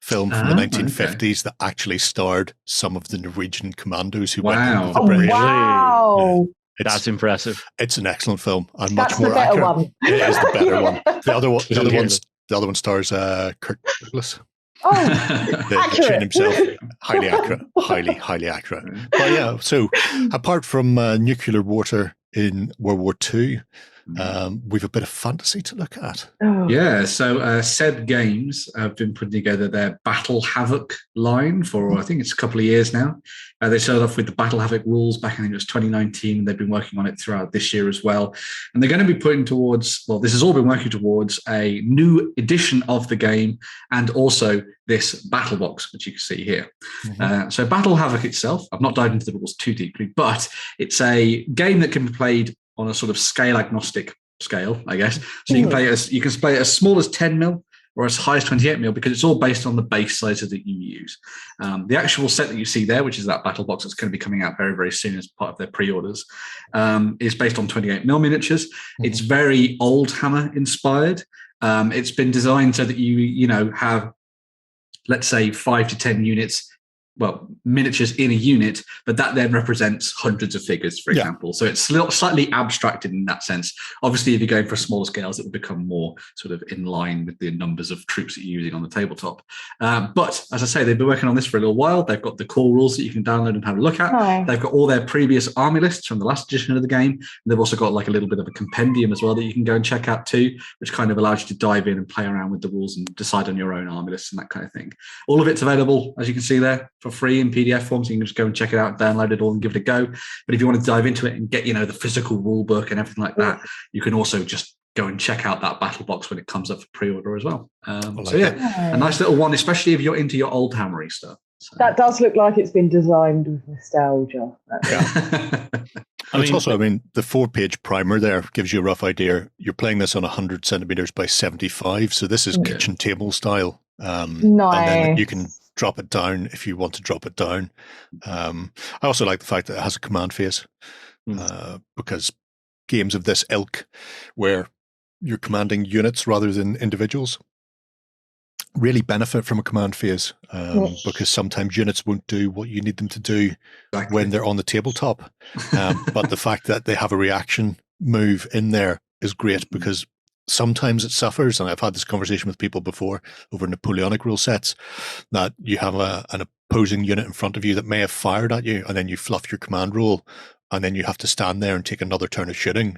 S1: film from the 1950s that actually starred some of the Norwegian commandos who went into the British.
S2: Wow.
S3: That's impressive.
S1: It's an excellent film and
S2: That's
S1: much more accurate.
S2: One.
S1: It is the better one. The other one stars Kirk Douglas.
S2: Accurate.
S1: The Chin himself. Highly accurate. Highly accurate. But yeah, so apart from nuclear water in World War II, we've a bit of fantasy to look at.
S4: Yeah, so Signum Games have been putting together their Battle Havoc line for, I think it's a couple of years now. They started off with the Battle Havoc rules back, I think it was 2019, and they've been working on it throughout this year as well. And they're going to be putting towards, this has all been working towards a new edition of the game, and also this BattleBox, which you can see here. So Battle Havoc itself, I've not dived into the rules too deeply, but it's a game that can be played on a sort of scale agnostic scale, I guess. So you can play it as small as 10 mil or as high as 28mm, because it's all based on the base sizes that you use. The actual set that you see there, which is that BattleBox that's going to be coming out very, very soon as part of their pre-orders, is based on 28mm miniatures. It's very old Hammer inspired. It's been designed so that you have, let's say, 5 to 10 units, miniatures in a unit, but that then represents hundreds of figures, for example. So it's slightly abstracted in that sense. Obviously, if you're going for smaller scales, it will become more sort of in line with the numbers of troops that you're using on the tabletop. But as I say, they've been working on this for a little while. They've got the core rules that you can download and have a look at.
S2: Hi.
S4: They've got all their previous army lists from the last edition of the game. And they've also got like a little bit of a compendium as well that you can go and check out too, which kind of allows you to dive in and play around with the rules and decide on your own army lists and that kind of thing. All of it's available, as you can see there, for free in PDF form, so you can just go and check it out, download it all and give it a go. But if you want to dive into it and get, the physical rule book and everything like that, you can also just go and check out that BattleBox when it comes up for pre-order as well. A nice little one, especially if you're into your old hammery stuff. So.
S2: That does look like it's been designed with nostalgia.
S1: It's also, the 4-page primer there gives you a rough idea. You're playing this on 100 centimeters by 75, so this is kitchen table style.
S2: Nice.
S1: And then you can drop it down if you want to drop it down. I also like the fact that it has a command phase, because games of this ilk, where you're commanding units rather than individuals, really benefit from a command phase, because sometimes units won't do what you need them to do when they're on the tabletop. But the fact that they have a reaction move in there is great, because sometimes it suffers, and I've had this conversation with people before over Napoleonic rule sets, that you have an opposing unit in front of you that may have fired at you, and then you fluff your command roll, and then you have to stand there and take another turn of shooting.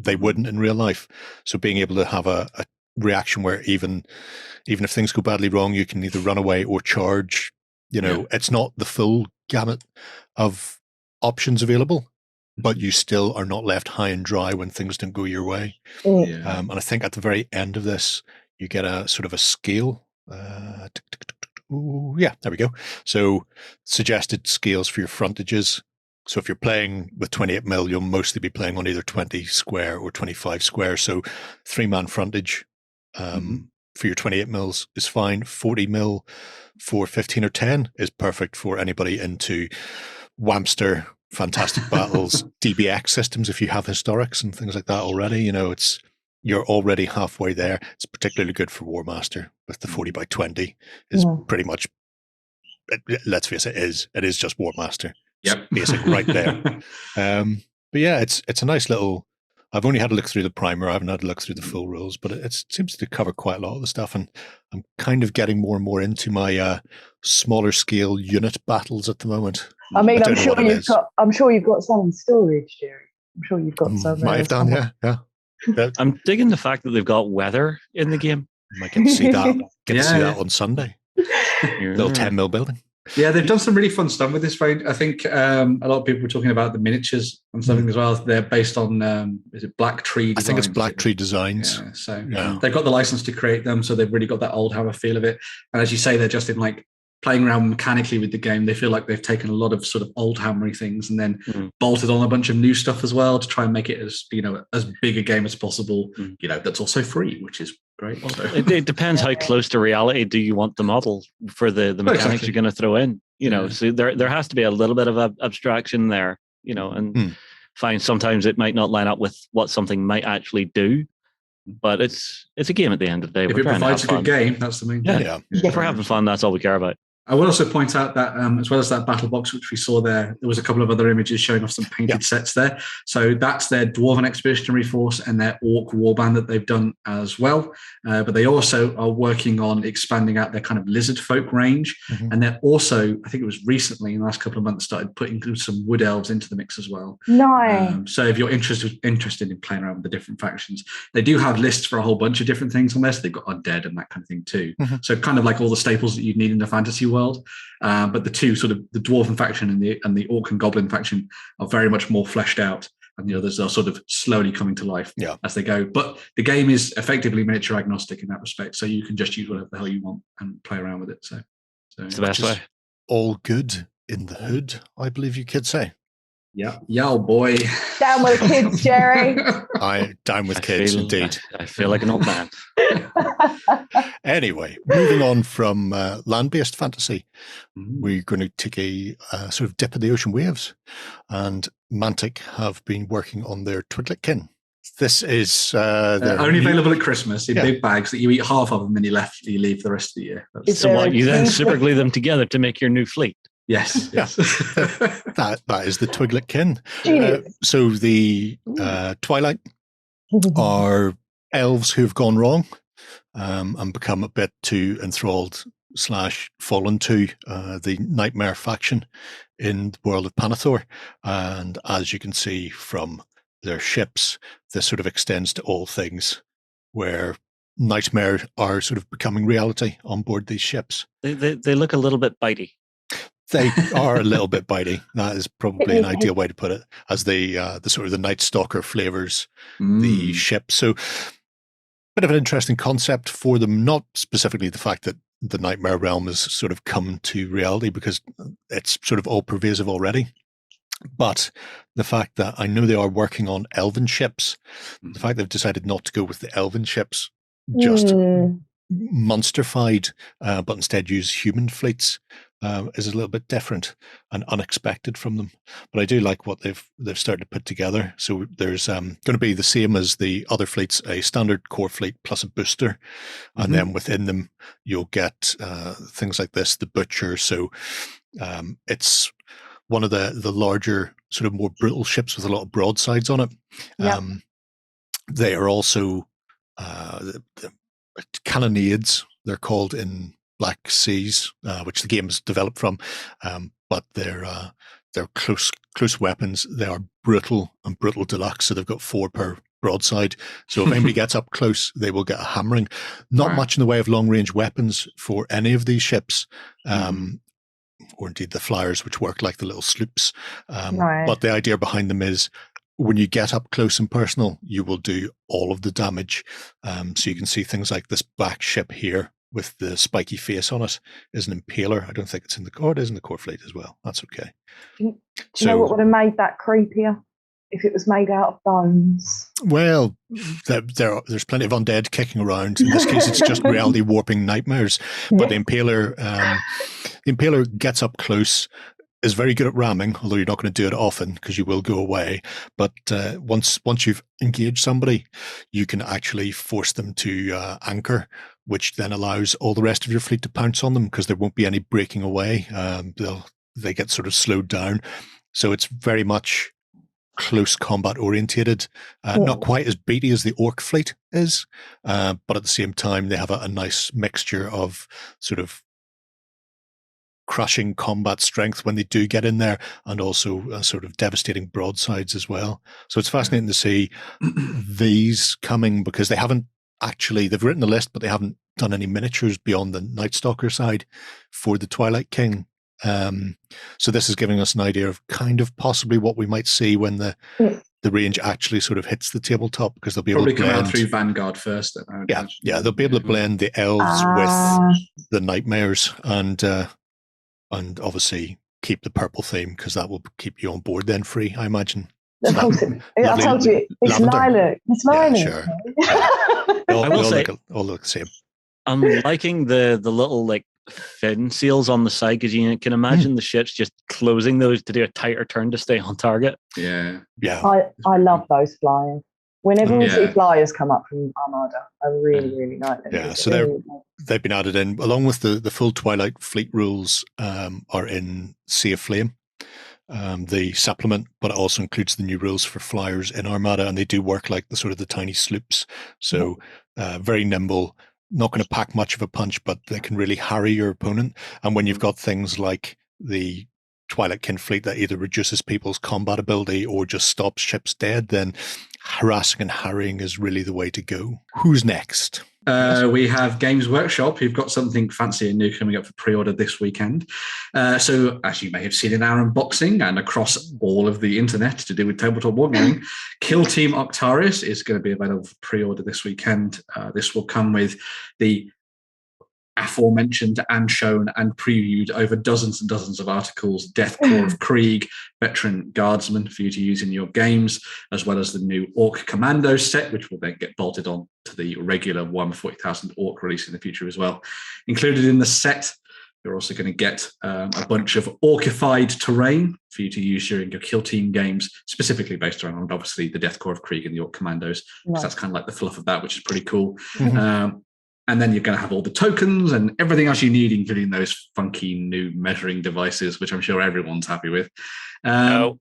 S1: They wouldn't in real life. So being able to have a reaction where even if things go badly wrong, you can either run away or charge. It's not the full gamut of options available, but you still are not left high and dry when things don't go your way. And I think at the very end of this, you get a sort of a scale. There we go. So suggested scales for your frontages. So if you're playing with 28mm, you'll mostly be playing on either 20 square or 25 square. So 3-man frontage for your 28mm is fine. 40mm for 15 or 10 is perfect for anybody into Whamster, Fantastic Battles, DBX systems. If you have historics and things like that already, you're already halfway there. It's particularly good for Warmaster with the 40 by 20 is pretty much, let's face it, it is just Warmaster.
S4: Yep.
S1: Basic right there. But yeah, it's a nice little, I've only had a look through the primer. I haven't had a look through the full rules, but it seems to cover quite a lot of the stuff. And I'm kind of getting more and more into my smaller scale unit battles at the moment.
S2: I'm sure you've got some in storage, Jerry. I'm sure you've got some.
S1: Might have done, yeah.
S3: I'm digging the fact that they've got weather in the game.
S1: I might get to see that. To see that on Sunday. Little 10mm building.
S4: Yeah, they've done some really fun stuff with this range. I think a lot of people were talking about the miniatures and something as well. They're based on, is it Black Tree Designs?
S1: I think it's Black Tree Designs.
S4: Yeah, so they've got the license to create them, so they've really got that old Hammer feel of it. And as you say, they're just in like playing around mechanically with the game. They feel like they've taken a lot of sort of old hammery things and then bolted on a bunch of new stuff as well to try and make it as, as big a game as possible, that's also free, which is great. Also.
S3: It depends how close to reality do you want the model for the mechanics you're going to throw in, so there has to be a little bit of abstraction there, and find sometimes it might not line up with what something might actually do. But it's a game at the end of the day.
S4: If it provides a good game, that's the main thing.
S3: Yeah. If we're having fun, that's all we care about.
S4: I will also point out that as well as that BattleBox, which we saw there was a couple of other images showing off some painted sets there. So that's their Dwarven Expeditionary Force and their Ork Warband that they've done as well. But they also are working on expanding out their kind of lizard folk range. And they're also, I think it was recently in the last couple of months, started putting some wood elves into the mix as well.
S2: Nice.
S4: So if you're interested in playing around with the different factions, they do have lists for a whole bunch of different things on there. So they've got undead and that kind of thing too. So kind of like all the staples that you'd need in the fantasy world. But the two sort of the dwarven faction and the orc and goblin faction are very much more fleshed out, and the others are sort of slowly coming to life as they go. But the game is effectively miniature agnostic in that respect, so you can just use whatever the hell you want and play around with it. So
S3: it's the best way.
S1: All good in the hood, I believe you could say.
S4: Yo, boy.
S2: Down with the kids, Jerry.
S1: Down with kids, indeed.
S3: I feel like an old man.
S1: Anyway, moving on from land-based fantasy, we're going to take a sort of dip in the ocean waves, and Mantic have been working on their Twigletkin. This is
S4: only available at Christmas in big bags that you eat half of them and you leave for the rest of the year.
S3: So what, you then super glue them together to make your new fleet?
S4: Yes.
S1: That is the Twigletkin. So the Twilight are elves who've gone wrong and become a bit too enthralled / fallen to the Nightmare faction in the world of Panathor. And as you can see from their ships, this sort of extends to all things where Nightmare are sort of becoming reality on board these ships.
S3: They look a little bit bitey.
S1: They are a little bit bitey. That is probably an ideal way to put it, as the sort of the Night Stalker flavors the ship. So, bit of an interesting concept for them. Not specifically the fact that the Nightmare realm has sort of come to reality, because it's sort of all pervasive already. But the fact that I know they are working on elven ships, the fact they've decided not to go with the elven ships, just monsterfied, but instead use human fleets, is a little bit different and unexpected from them. But I do like what they've started to put together. So there's going to be the same as the other fleets, a standard core fleet plus a booster, and then within them you'll get things like this, the Butcher. So it's one of the larger, sort of more brutal ships with a lot of broadsides on it. They are also the cannonades, they're called in Black Seas, which the game is developed from, but they're close weapons. They are brutal and brutal deluxe, so they've got 4 per broadside. So if anybody gets up close, they will get a hammering. Not much in the way of long range weapons for any of these ships, or indeed the flyers, which work like the little sloops. But the idea behind them is, when you get up close and personal, you will do all of the damage. So you can see things like this back ship here with the spiky face on it is an impaler. I don't think it's in the core. It is in the core fleet as well. That's okay.
S2: Do you know what would have made that creepier? If it was made out of bones. Well,
S1: there's plenty of undead kicking around. In this case, it's just reality warping nightmares. But the Impaler gets up close, is very good at ramming, although you're not going to do it often because you will go away. But once you've engaged somebody, you can actually force them to anchor, which then allows all the rest of your fleet to pounce on them because there won't be any breaking away. They get sort of slowed down. So it's very much close combat orientated, not quite as beaty as the Ork fleet is, but at the same time they have a nice mixture of sort of crushing combat strength when they do get in there, and also sort of devastating broadsides as well. So it's fascinating to see these coming, because they've written the list, but they haven't done any miniatures beyond the Night Stalker side for the Twilight King. So this is giving us an idea of kind of possibly what we might see when the range actually sort of hits the tabletop, because they'll be able to blend.
S4: Come out through Vanguard first.
S1: They'll be able to blend the elves with the nightmares, and obviously keep the purple theme, because that will keep you on board then free, I imagine.
S2: Of course, I told you, it's lilac. It's lilac.
S1: Yeah, sure. All look the same.
S3: I'm liking the little like fin seals on the side, because you can imagine the ships just closing those to do a tighter turn to stay on target.
S1: Yeah.
S2: I love those flyers. Whenever we see flyers come up from Armada, I really, really like them.
S1: Yeah, so they've been added in, along with the full Twilight fleet rules are in Sea of Flame, the supplement, but it also includes the new rules for flyers in Armada, and they do work like the sort of the tiny sloops. So very nimble, not going to pack much of a punch, but they can really harry your opponent. And when you've got things like the Twilight Kin fleet that either reduces people's combat ability or just stops ships dead, then harassing and harrying is really the way to go. Who's next?
S4: We have Games Workshop, who've got something fancy and new coming up for pre-order this weekend. So, as you may have seen in our unboxing and across all of the internet to do with tabletop wargaming, Kill Team Octarius is going to be available for pre-order this weekend. This will come with the aforementioned and shown and previewed over dozens and dozens of articles, Death Korps of Krieg, Veteran Guardsmen for you to use in your games, as well as the new Ork Kommandos set, which will then get bolted on to the regular 140,000 Ork release in the future as well. Included in the set, you're also going to get a bunch of orcified terrain for you to use during your kill team games, specifically based around, obviously, the Death Korps of Krieg and the Ork Kommandos. Nice. That's kind of like the fluff of that, which is pretty cool. And then you're going to have all the tokens and everything else you need, including those funky new measuring devices, which I'm sure everyone's happy with. We'll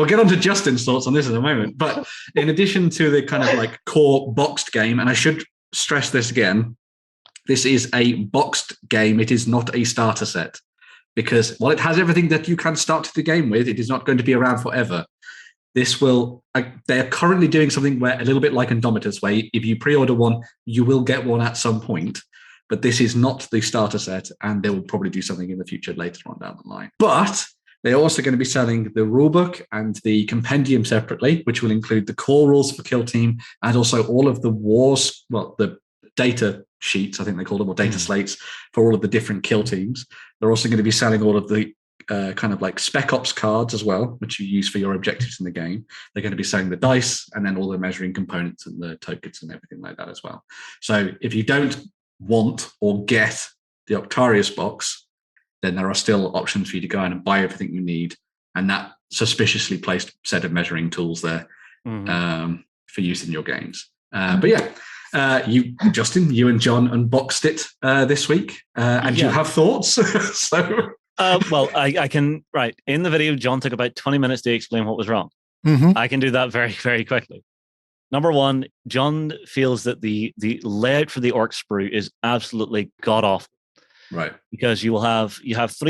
S4: get on to Justin's thoughts on this in a moment. But in addition to the kind of like core boxed game, and I should stress this again, this is a boxed game. It is not a starter set, because while it has everything that you can start the game with, it is not going to be around forever. This will, they're currently doing something where a little bit like Indomitus, where if you pre-order one, you will get one at some point. But this is not the starter set, and they will probably do something in the future later on down the line. But they're also going to be selling the rulebook and the compendium separately, which will include the core rules for Kill Team and also all of the wars, well, the data sheets, I think they call them, or data slates for all of the different kill teams. They're also going to be selling all of the kind of like Spec Ops cards as well, which you use for your objectives in the game. They're going to be selling the dice and then all the measuring components and the tokens and everything like that as well. So if you don't want or get the Octarius box, then there are still options for you to go in and buy everything you need, and that suspiciously placed set of measuring tools there for use in your games. But yeah, Justin, you and John unboxed it this week, and you have thoughts. So,
S3: well, I can. Right, in the video, John took about 20 minutes to explain what was wrong. I can do that very, very quickly. Number one, John feels that the layout for the Ork sprue is absolutely god awful.
S4: Right,
S3: because you have 3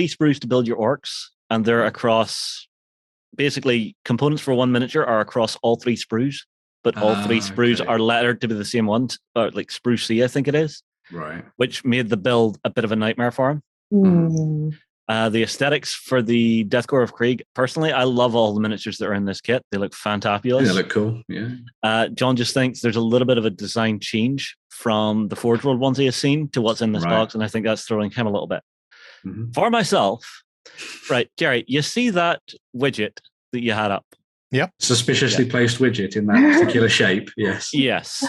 S3: sprues to build your orcs, and they're across, basically components for one miniature are across all 3 sprues. But all 3 sprues are lettered to be the same ones, or like sprue C, I think it is.
S4: Right.
S3: Which made the build a bit of a nightmare for him. The aesthetics for the Death Korps of Krieg, personally, I love all the miniatures that are in this kit. They look fantabulous.
S4: Yeah, they look cool, yeah.
S3: John just thinks there's a little bit of a design change from the Forge World ones he has seen to what's in this box, and I think that's throwing him a little bit. For myself, right, Jerry, you see that widget that you had up?
S1: Yep.
S4: Suspiciously placed widget in that particular shape. Yes.
S3: Yes.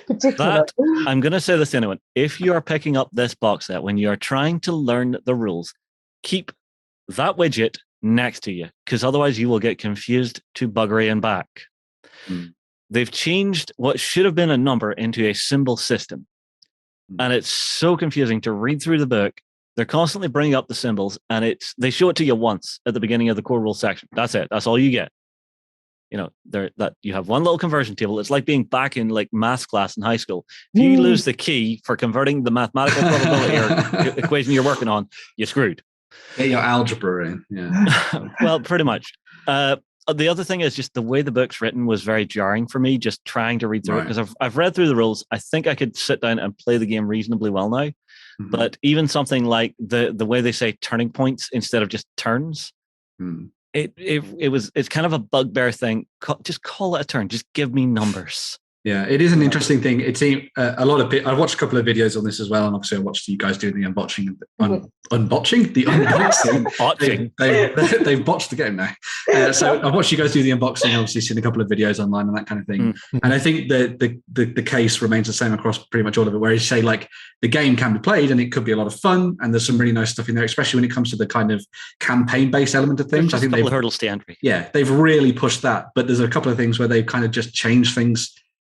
S3: That, I'm going to say this to anyone. If you are picking up this box set, when you are trying to learn the rules, keep that widget next to you, because otherwise you will get confused to buggery and back. They've changed what should have been a number into a symbol system. And it's so confusing to read through the book. They're constantly bringing up the symbols, and they show it to you once at the beginning of the core rules section. That's it. That's all you get. You know, that you have one little conversion table. It's like being back in like math class in high school. If you lose the key for converting the mathematical probability or equation you're working on, you're screwed.
S4: Get your algebra in. Yeah.
S3: Well, pretty much. The other thing is just the way the book's written was very jarring for me, just trying to read through it, because I've read through the rules. I think I could sit down and play the game reasonably well now. But even something like the way they say turning points instead of just turns, it's kind of a bugbear thing. Just call it a turn. Just give me numbers.
S4: Yeah, it is an interesting thing. It seems a lot of I've watched a couple of videos on this as well, and obviously I watched you guys doing the unboxing. They've botched the game now. So I've watched you guys do the unboxing. Obviously, seen a couple of videos online and that kind of thing. And I think the case remains the same across pretty much all of it. Where you say like the game can be played and it could be a lot of fun, and there's some really nice stuff in there, especially when it comes to the kind of campaign-based element of things. I think they've
S3: hurdles to entry.
S4: Yeah, they've really pushed that. But there's a couple of things where they've kind of just changed things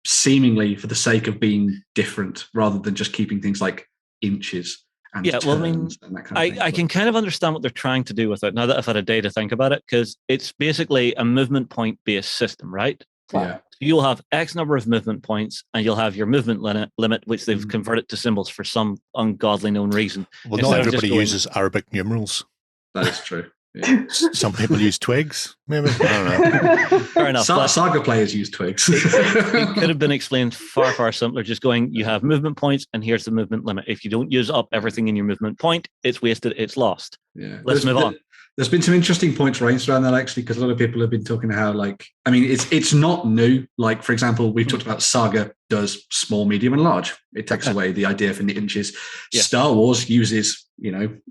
S4: seemingly for the sake of being different, rather than just keeping things like inches and
S3: well, I mean, I can kind of understand what they're trying to do with it now that I've had a day to think about it, because it's basically a movement point based system, right?
S4: Yeah.
S3: So you'll have X number of movement points, and you'll have your movement limit, which they've converted to symbols for some ungodly known reason.
S1: Well, not everybody uses Arabic numerals.
S4: That is true. Yeah.
S1: Some people use twigs, maybe. I
S3: don't know. Fair enough.
S4: Saga players use twigs.
S3: It could have been explained far, far simpler. Just going, you have movement points, and here's the movement limit. If you don't use up everything in your movement point, it's wasted, it's lost.
S4: Yeah.
S3: Let's move on.
S4: There's been some interesting points raised around that actually, because a lot of people have been talking how it's not new. Like, for example, we've talked about Saga does small, medium, and large. It takes away the idea for inches. Yeah. Star Wars uses,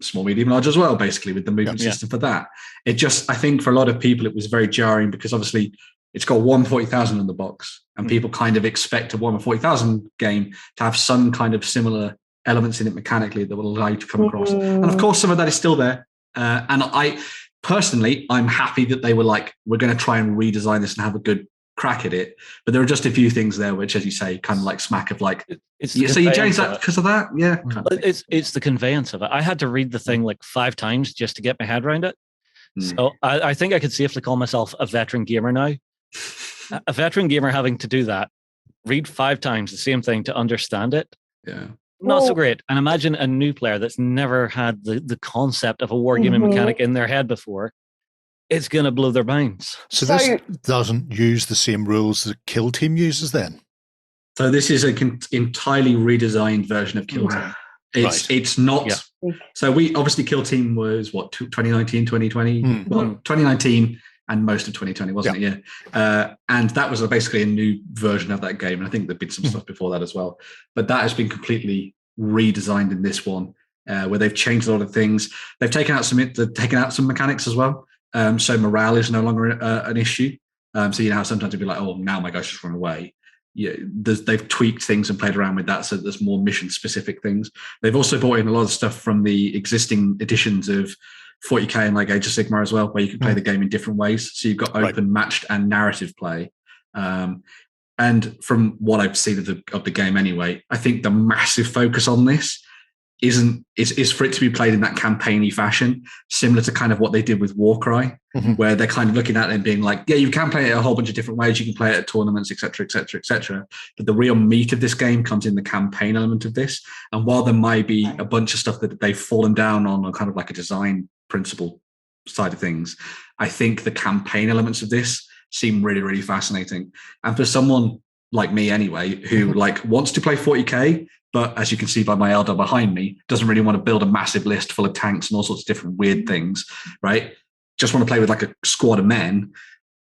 S4: small, medium, large as well, basically, with the movement system for that. I think for a lot of people, it was very jarring because obviously it's got Warhammer 40,000 in the box, and people kind of expect a Warhammer 40,000 game to have some kind of similar elements in it mechanically that will allow you to come across. And of course, some of that is still there. And I personally, I'm happy that they were like, we're going to try and redesign this and have a good crack at it. But there are just a few things there which, as you say, kind of like smack of like, so you changed that because of that? Yeah.
S3: It's the conveyance of it. I had to read the thing like 5 times just to get my head around it. So I think I could safely call myself a veteran gamer now. A veteran gamer having to do that, read 5 times the same thing to understand it.
S4: Yeah.
S3: Not so great. And imagine a new player that's never had the concept of a wargaming mechanic in their head before. It's going to blow their minds.
S1: So this doesn't use the same rules that Kill Team uses then?
S4: So this is an entirely redesigned version of Kill Team. It's not. Yeah. So we obviously Kill Team was 2019, 2020? Well, 2019 and most of 2020, wasn't it? Yeah. And that was basically a new version of that game. And I think there'd been some stuff before that as well. But that has been completely redesigned in this one, where they've changed a lot of things. They've taken out some mechanics as well. So morale is no longer an issue. So how sometimes it'd be like, oh, now my guy's just run away. Yeah, they've tweaked things and played around with that, so there's more mission-specific things. They've also brought in a lot of stuff from the existing editions of 40k and like Age of Sigmar as well, where you can play the game in different ways. So you've got open, matched, and narrative play. And from what I've seen of the game anyway, I think the massive focus on this is for it to be played in that campaign-y fashion, similar to kind of what they did with Warcry, where they're kind of looking at it and being like, yeah, you can play it a whole bunch of different ways. You can play it at tournaments, etc., etc., etc. But the real meat of this game comes in the campaign element of this. And while there might be a bunch of stuff that they've fallen down on kind of like a design principle side of things, I think the campaign elements of this seem really, really fascinating. And for someone like me anyway, who like wants to play 40k, but as you can see by my elder behind me, doesn't really want to build a massive list full of tanks and all sorts of different weird things, right? Just want to play with like a squad of men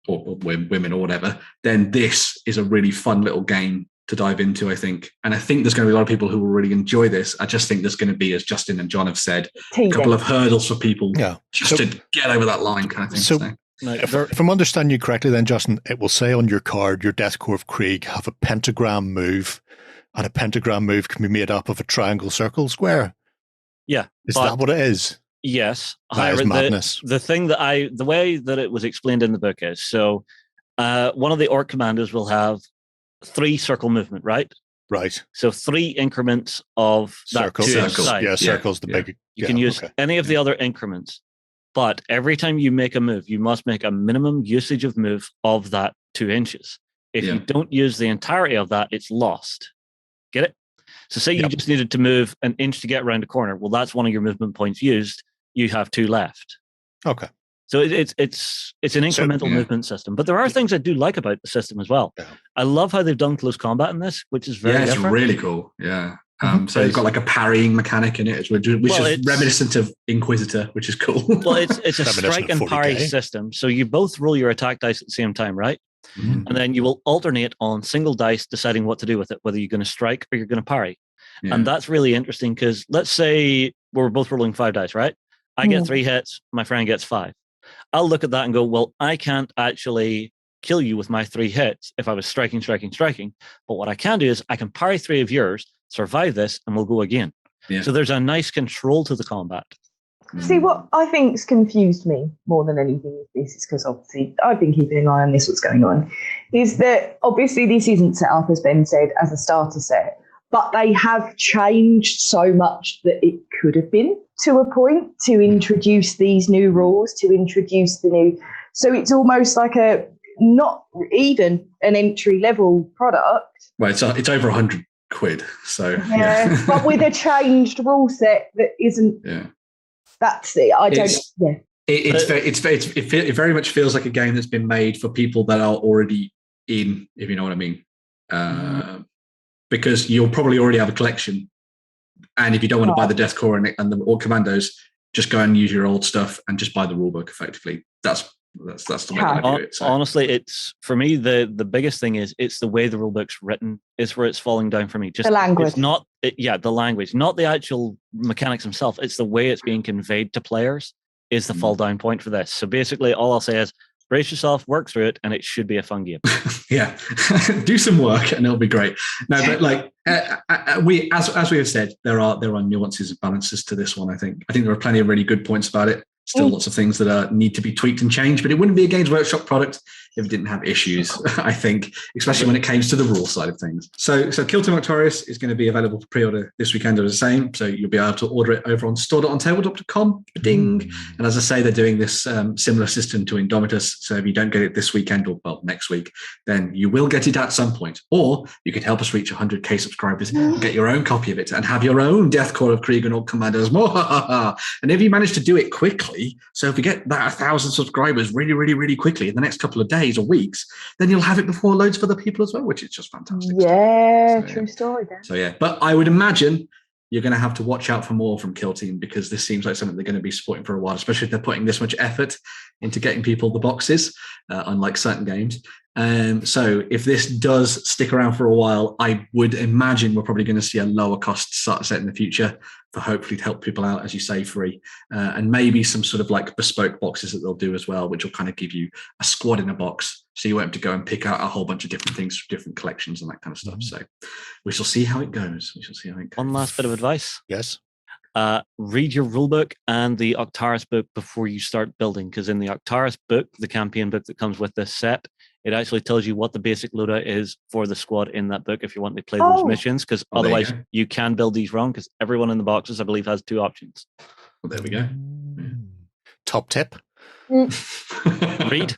S4: or women or whatever, then this is a really fun little game to dive into, I think. And I think there's going to be a lot of people who will really enjoy this. I just think there's going to be, as Justin and John have said, a couple of hurdles for people just to get over that line kind of thing.
S1: So if I'm understanding you correctly then, Justin, it will say on your card, your Death Korps of Krieg have a pentagram move, and a pentagram move can be made up of a triangle, circle, square.
S3: Yeah.
S1: Is that what it is?
S3: Yes.
S1: That is madness.
S3: The way that it was explained in the book is, so one of the Ork Kommandos will have 3 circle movement, right?
S1: Right.
S3: So 3 increments of
S1: circles. Yeah, circles. The big.
S3: You can use any of the other increments, but every time you make a move, you must make a minimum usage of move of that 2 inches. If you don't use the entirety of that, it's lost. Get it? So say you just needed to move an inch to get around a corner. Well, that's one of your movement points used. You have 2 left.
S1: Okay.
S3: So it's an incremental movement system. But there are things I do like about the system as well. Yeah. I love how they've done close combat in this, which is very different.
S4: Really cool. Yeah. So you've got like a parrying mechanic in it, which is reminiscent of Inquisitor, which is cool.
S3: Well, it's a strike and parry system. So you both roll your attack dice at the same time, right? And then you will alternate on single dice deciding what to do with it, whether you're going to strike or you're going to parry. And that's really interesting because let's say we're both rolling 5 dice, right? I get 3 hits, my friend gets 5. I'll look at that and go, well, I can't actually kill you with my 3 hits if I was striking. But what I can do is I can parry 3 of yours, survive this, and we'll go again. Yeah. So there's a nice control to the combat.
S2: See, what I think's confused me more than anything with this is because obviously I've been keeping an eye on this, what's going on, is that obviously this isn't set up, as Ben said, as a starter set, but they have changed so much that it could have been to a point to introduce these new rules, to introduce the new... So it's almost like a not even an entry-level product.
S4: Well, it's over 100 quid, so...
S2: Yeah, but with a changed rule set that isn't... Yeah. That's it.
S4: It very much feels like a game that's been made for people that are already in, if you know what I mean. Because you'll probably already have a collection, and if you don't want to buy the Death Korps and the Ork Kommandos, just go and use your old stuff and just buy the rulebook effectively. That's the way I do it. So.
S3: Honestly, it's for me the biggest thing is it's the way the rulebook's written is where it's falling down for me. Just
S2: the language.
S3: It's not the language, not the actual mechanics themselves. It's the way it's being conveyed to players is the fall down point for this. So basically, all I'll say is brace yourself, work through it, and it should be a fun game.
S4: Yeah, do some work, and it'll be great. No, but like we as we have said, there are nuances and balances to this one. I think there are plenty of really good points about it. Still lots of things that need to be tweaked and changed, but it wouldn't be a Games Workshop product if it didn't have issues, I think, especially when it came to the rule side of things. So Kill Team Octarius is going to be available for pre-order this weekend the same, so you'll be able to order it over on store.ontabletop.com. Ding! And as I say, they're doing this similar system to Indomitus, so if you don't get it this weekend or next week, then you will get it at some point. Or you could help us reach 100k subscribers and get your own copy of it and have your own Death Korps of Krieg and Ork Kommandos. And if you manage to do it quickly, so if we get that 1,000 subscribers really, really, really quickly in the next couple of days or weeks, then you'll have it before loads of other people as well, which is just fantastic.
S2: Yeah, so, true story. Then.
S4: So yeah, but I would imagine you're going to have to watch out for more from Kill Team because this seems like something they're going to be supporting for a while, especially if they're putting this much effort into getting people the boxes, unlike certain games. So if this does stick around for a while, I would imagine we're probably going to see a lower cost starter set in the future for hopefully to help people out, as you say, free, and maybe some sort of like bespoke boxes that they'll do as well, which will kind of give you a squad in a box. So you won't have to go and pick out a whole bunch of different things from different collections and that kind of stuff. So we shall see how it goes.
S3: One last bit of advice.
S1: Yes.
S3: Read your rulebook and the Octarius book before you start building, because in the Octarius book, the campaign book that comes with this set, it actually tells you what the basic loadout is for the squad in that book if you want to play those missions, because otherwise you can build these wrong, because everyone in the boxes, I believe, has 2 options.
S4: Well, there we go. Yeah.
S1: Top tip.
S3: Read.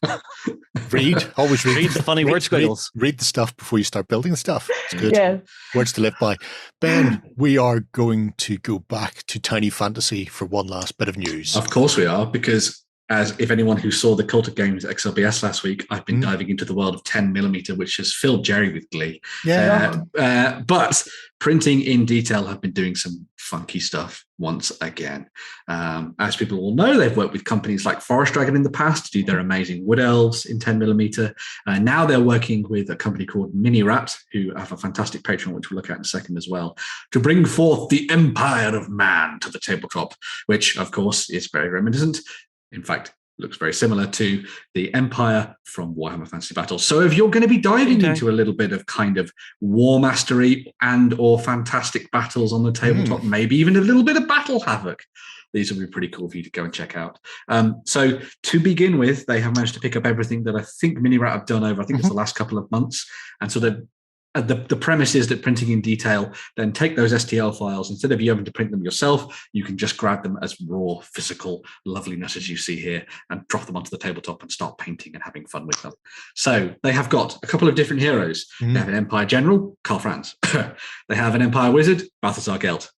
S1: Always read.
S3: Read the funny word squiggles.
S1: Read the stuff before you start building the stuff. It's good.
S2: Yeah.
S1: Words to live by. Ben, we are going to go back to Tiny Fantasy for one last bit of news.
S4: Of course we are, because as if anyone who saw the Cult of Games XLBS last week, I've been diving into the world of 10mm, which has filled Jerry with glee. Yeah. But Printing in Detail have been doing some funky stuff once again. As people will know, they've worked with companies like Forest Dragon in the past to do their amazing Wood Elves in 10mm. Now they're working with a company called MiniRat, who have a fantastic Patreon, which we'll look at in a second as well, to bring forth the Empire of Man to the tabletop, which, of course, is very reminiscent. In fact, looks very similar to the Empire from Warhammer Fantasy Battles. So if you're going to be diving into a little bit of kind of war mastery and or fantastic battles on the tabletop, maybe even a little bit of battle havoc, these will be pretty cool for you to go and check out. So to begin with, they have managed to pick up everything that I think MiniRat have done over, I think it's the last couple of months. And so the premise is that Printing in Detail then take those STL files, instead of you having to print them yourself, you can just grab them as raw physical loveliness as you see here and drop them onto the tabletop and start painting and having fun with them. So they have got a couple of different heroes. They have an Empire General, Karl Franz. They have an Empire Wizard, Balthasar Gelt.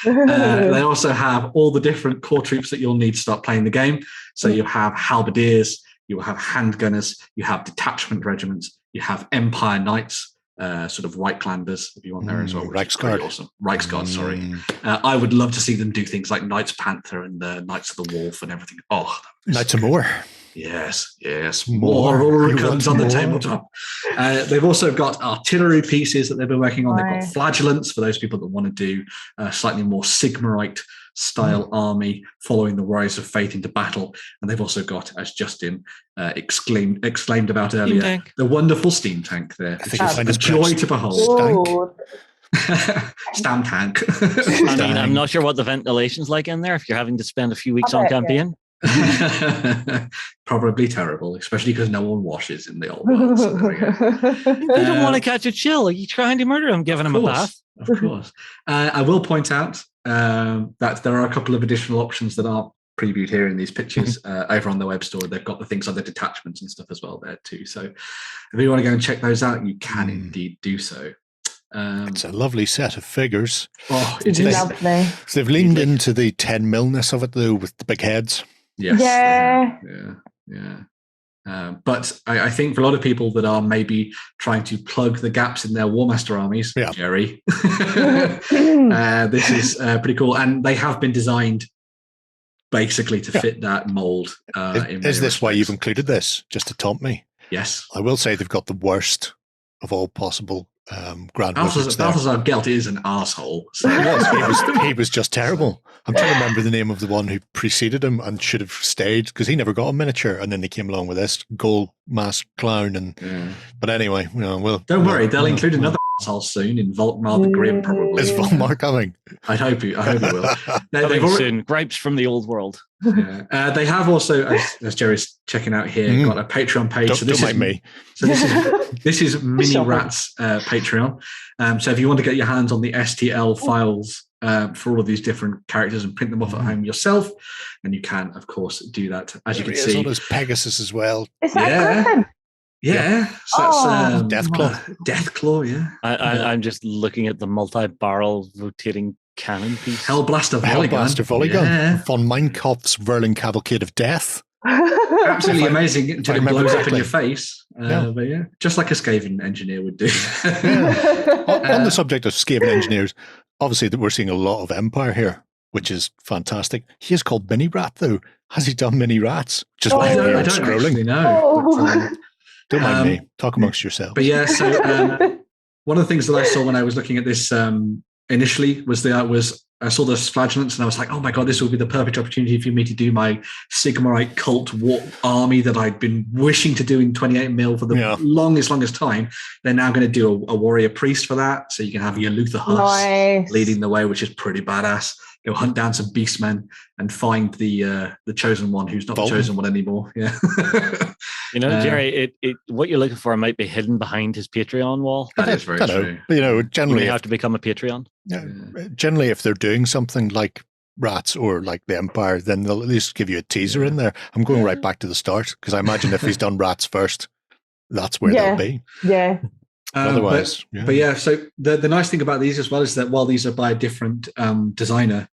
S4: They also have all the different core troops that you'll need to start playing the game. So you have halberdiers, you have handgunners, you have detachment regiments, you have Empire Knights, sort of Reichlanders, if you want there as well.
S1: Reichsguard.
S4: Awesome. Reichsguard, sorry. I would love to see them do things like Knights Panther and the Knights of the Wolf and everything. Oh,
S1: Knights of More.
S4: Yes. More comes on the tabletop. They've also got artillery pieces that they've been working on. They've got flagellants for those people that want to do slightly more Sigmarite style army following the rise of faith into battle. And they've also got, as Justin exclaimed about earlier, the wonderful steam tank there. I think it's a joy to behold. Stam tank.
S3: I mean, I'm not sure what the ventilation's like in there if you're having to spend a few weeks on campaign.
S4: Probably terrible, especially because no one washes in the old world. So
S3: they don't want to catch a chill. Are you trying to murder him, giving him a bath?
S4: Of course. I will point out that there are a couple of additional options that aren't previewed here in these pictures over on the web store. They've got the things like the detachments and stuff as well there too. So if you want to go and check those out, you can indeed do so.
S1: It's a lovely set of figures.
S2: Oh, it's lovely.
S1: So they've leaned into the 10mm of it though, with the big heads.
S4: Yes.
S2: Yeah.
S4: But I think for a lot of people that are maybe trying to plug the gaps in their War Master armies, Jerry, this is pretty cool. And they have been designed basically to fit that mold.
S1: Is this why you've included this? Just to taunt me?
S4: Yes.
S1: I will say they've got the worst of all possible Grand Wizards.
S4: Balthazar Gelt is an arsehole. So.
S1: He was just terrible. I'm trying to remember the name of the one who preceded him and should have stayed because he never got a miniature, and then he came along with this gold mask clown. And but anyway,
S4: don't worry, they'll include another arsehole soon in Volkmar the Grim. Probably
S1: is Volkmar coming?
S4: I hope he will.
S3: They've soon gripes from the old world.
S4: Yeah. They have also, as Jerry's checking out here, got a Patreon page.
S1: Don't mind me.
S4: So this is MiniRat's Patreon. So if you want to get your hands on the STL files for all of these different characters and print them off at home yourself, and you can, of course, do that. As you can see,
S1: on his Pegasus as well.
S2: Is that Griffin?
S4: Yeah, so that's
S1: Deathclaw.
S4: Deathclaw, yeah.
S3: I'm just looking at the multi-barrel rotating cannon piece.
S4: Hellblaster Volleygun.
S1: Yeah. Von Meinkopf's whirling cavalcade of death.
S4: Absolutely amazing until it blows up in your face. But yeah, just like a Skaven engineer would do.
S1: On the subject of Skaven engineers, obviously we're seeing a lot of Empire here, which is fantastic. He is called MiniRat, though. Has he done MiniRats? Just
S4: I don't actually know.
S1: Don't mind me. Talk amongst yourselves.
S4: But yeah, so one of the things that I saw when I was looking at this initially was I saw the flagellants and I was like, oh my God, this will be the perfect opportunity for me to do my Sigmarite cult war army that I'd been wishing to do in 28mm for the longest time. They're now going to do a warrior priest for that. So you can have your Luther Huss leading the way, which is pretty badass. Go hunt down some beastmen and find the chosen one who's not the chosen one anymore. Yeah.
S1: Jerry,
S3: what you're looking for might be hidden behind his Patreon wall.
S4: That is very true.
S1: But, generally
S3: you have to become a Patreon.
S1: Yeah. Generally, if they're doing something like Rats or like the Empire, then they'll at least give you a teaser in there. I'm going right back to the start because I imagine if he's done Rats first, that's where they'll be.
S2: Yeah.
S1: Otherwise,
S4: but yeah. So the nice thing about these as well is that while these are by a different designer,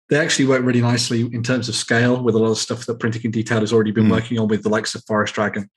S4: they actually work really nicely in terms of scale with a lot of stuff that Printing in Detail has already been working on with the likes of Forest Dragon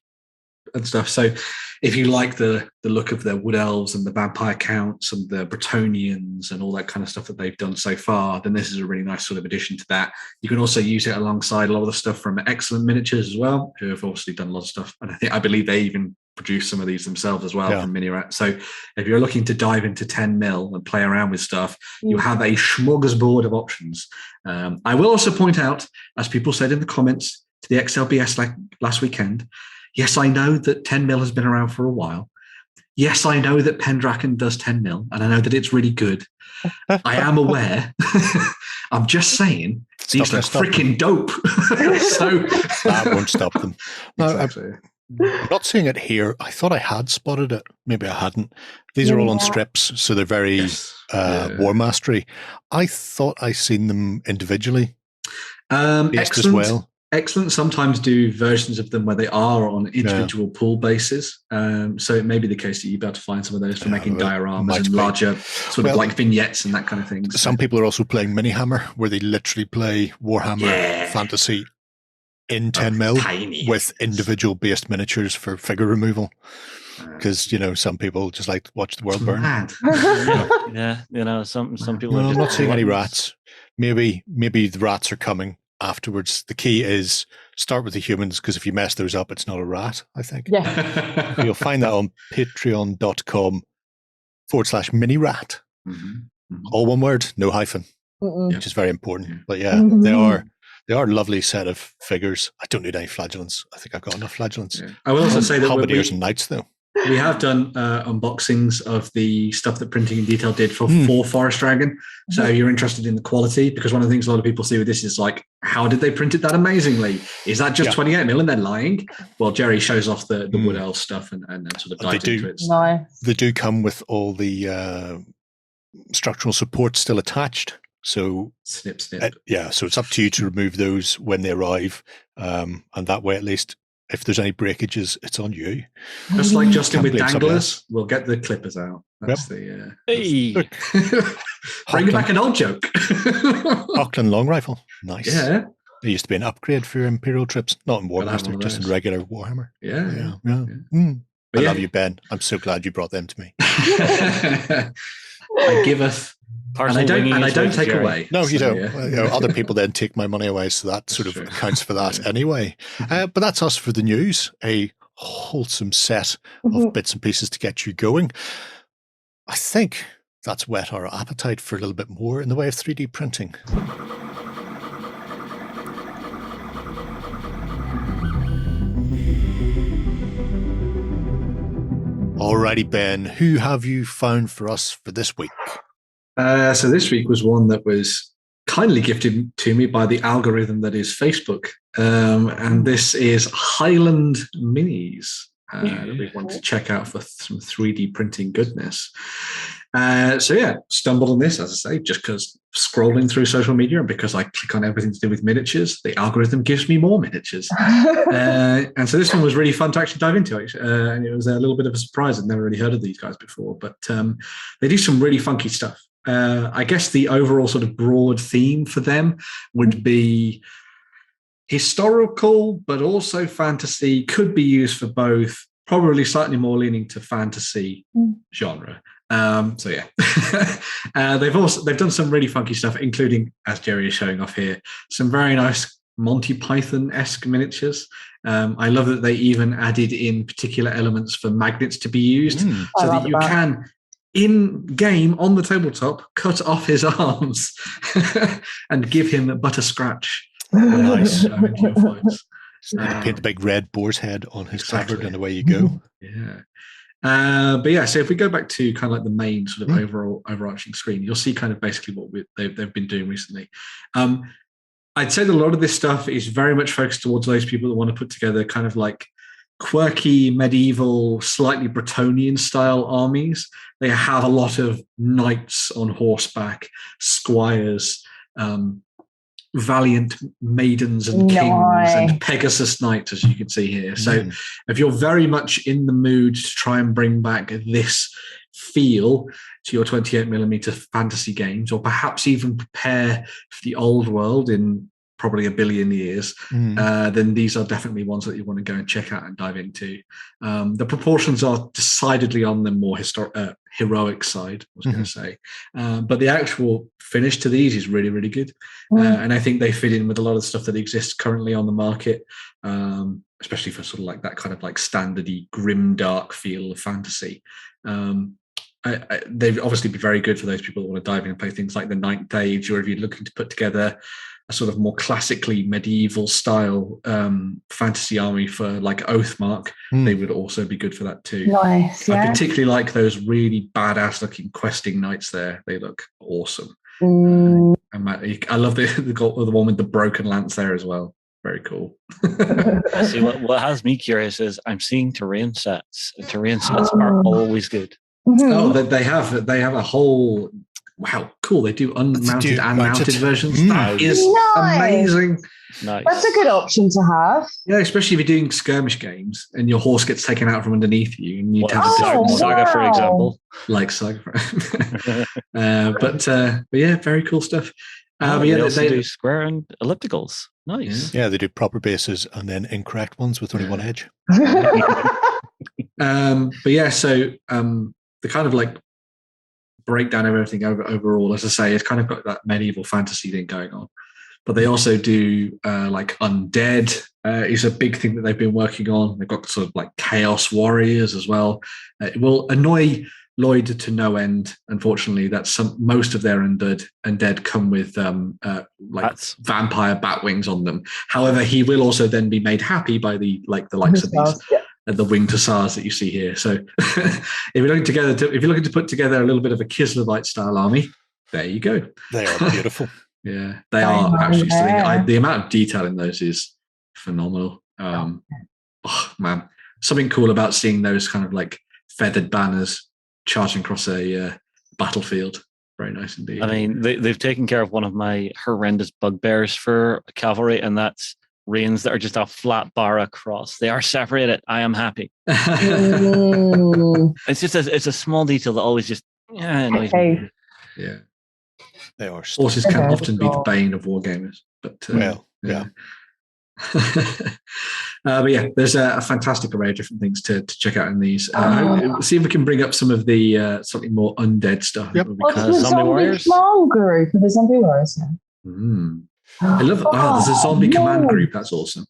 S4: and stuff. So if you like the look of their Wood Elves and the Vampire Counts and the Bretonians and all that kind of stuff that they've done so far, then this is a really nice sort of addition to that. You can also use it alongside a lot of the stuff from Excellent Miniatures as well, who have obviously done a lot of stuff. And I believe they even produce some of these themselves as well from MiniRat. So if you're looking to dive into 10mm and play around with stuff, you have a smorgasbord of options. I will also point out, as people said in the comments to the XLBS last weekend, yes, I know that 10mm has been around for a while. Yes, I know that Pendraken does 10mm, and I know that it's really good. I am aware. I'm just saying, these look freaking dope. So
S1: that won't stop them. No,
S4: exactly.
S1: I'm not seeing it here. I thought I had spotted it. Maybe I hadn't. These are all on strips, so they're very War Mastery. I thought I seen them individually.
S4: Excellent
S1: as well.
S4: Excellent sometimes do versions of them where they are on individual pool bases. So it may be the case that you'll be able to find some of those for making dioramas and larger sort of like vignettes and that kind of thing. So.
S1: Some people are also playing Minihammer, where they literally play Warhammer Fantasy in 10mm with individual based miniatures for figure removal. Because some people just like to watch the world burn.
S3: Some people.
S1: I'm not seeing any rats. Maybe the rats are coming afterwards. The key is start with the humans, because if you mess those up, it's not a rat, I think.
S2: Yeah.
S1: You'll find that on patreon.com/MiniRat. All one word, no hyphen, which is very important. But they are a lovely set of figures. I don't need any flagellants. I think I've got enough flagellants.
S4: Yeah. I will also say that
S1: Halberdiers and Knights, though.
S4: We have done unboxings of the stuff that Printing in Detail did for Forest Dragon. So you're interested in the quality, because one of the things a lot of people see with this is like, how did they print it that amazingly? Is that just 28mm and they're lying? Well, Jerry shows off the Wood Elf stuff and sort of dives into it.
S2: Nice.
S1: They do come with all the structural support still attached. So
S4: snip.
S1: So it's up to you to remove those when they arrive. And that way, at least, if there's any breakages, it's on you.
S4: Just like Justin with danglers, we'll get the clippers out. That's the bring back an old joke.
S1: Auckland long rifle, nice.
S4: Yeah,
S1: it used to be an upgrade for your Imperial trips, not in Warmaster, just in regular Warhammer.
S4: Yeah.
S1: I love you, Ben. I'm so glad you brought them to me.
S4: I giveth And I don't take away.
S1: No, you don't. Yeah. Other people then take my money away, so that sort of accounts for that anyway. But that's us for the news. A wholesome set of bits and pieces to get you going. I think that's whet our appetite for a little bit more in the way of 3D printing. Alrighty, Ben, who have you found for us for this week?
S4: So this week was one that was kindly gifted to me by the algorithm that is Facebook. And this is Highland Minis that we want to check out for some 3D printing goodness. Stumbled on this, as I say, just because scrolling through social media and because I click on everything to do with miniatures, the algorithm gives me more miniatures. And so this one was really fun to actually dive into. And it was a little bit of a surprise. I'd never really heard of these guys before, but they do some really funky stuff. I guess the overall sort of broad theme for them would be historical, but also fantasy. Could be used for both, probably slightly more leaning to fantasy genre. They've done some really funky stuff, including, as Jerry is showing off here, some very nice Monty Python-esque miniatures. I love that they even added in particular elements for magnets to be used, so that you can, in game on the tabletop, cut off his arms and give him but a scratch.
S1: Nice. Paint the big red boar's head on his tabard, and away you go.
S4: So if we go back to kind of like the main sort of overarching screen, you'll see kind of basically what they've been doing recently. I'd say that a lot of this stuff is very much focused towards those people that want to put together kind of like quirky, medieval, slightly Bretonian style armies. They have a lot of knights on horseback, squires, valiant maidens and kings and Pegasus knights, as you can see here. So if you're very much in the mood to try and bring back this feel to your 28mm fantasy games, or perhaps even prepare for the old world in probably 1 billion years, then these are definitely ones that you want to go and check out and dive into. The proportions are decidedly on the more heroic side, I was going to say. But the actual finish to these is really, really good. And I think they fit in with a lot of the stuff that exists currently on the market, especially for sort of like that kind of like standardy, grim, dark feel of fantasy. They'd obviously be very good for those people that want to dive in and play things like the Ninth Age, or if you're looking to put together a sort of more classically medieval style fantasy army for like Oathmark, they would also be good for that too.
S2: Nice,
S4: I particularly like those really badass looking questing knights there. They look awesome. I love the one with the broken lance there as well. Very cool.
S3: See, what has me curious is I'm seeing terrain sets, and terrain sets are always good.
S4: Oh, they have a whole. Wow, cool. They do unmounted and mounted versions. That is amazing.
S3: Nice.
S2: That's a good option to have.
S4: Yeah, especially if you're doing skirmish games and your horse gets taken out from underneath you and you have a
S3: Saga, for example.
S4: Like Saga. But yeah, very cool stuff.
S3: They also do square and ellipticals. Nice.
S1: Yeah, they do proper bases and then incorrect ones with only one edge.
S4: The kind of like breakdown of everything overall, as I say, it's kind of got that medieval fantasy thing going on. But they also do like undead is a big thing that they've been working on. They've got sort of like chaos warriors as well. It will annoy Lloyd to no end. Unfortunately, that most of their undead come with vampire bat wings on them. However, he will also then be made happy by the likes of these. The winged hussars that you see here. So if you're looking to put together a little bit of a Kislevite style army, there you go.
S1: They are beautiful.
S4: Yeah, they are actually stunning. The amount of detail in those is phenomenal. Oh man, something cool about seeing those kind of like feathered banners charging across a battlefield. Very nice indeed.
S3: I mean, they've taken care of one of my horrendous bugbears for cavalry, and that's reins that are just a flat bar across. They are separated. I am happy. It's just it's a small detail that always just annoys me.
S4: Yeah,
S1: they are.
S4: Horses can often be the bane of wargamers, but But yeah, there's a fantastic array of different things to check out in these. See if we can bring up some of the slightly more undead stuff.
S1: Yep.
S2: The zombie warriors? Command group for the zombie warriors now.
S4: I love it. There's a zombie command group. That's awesome.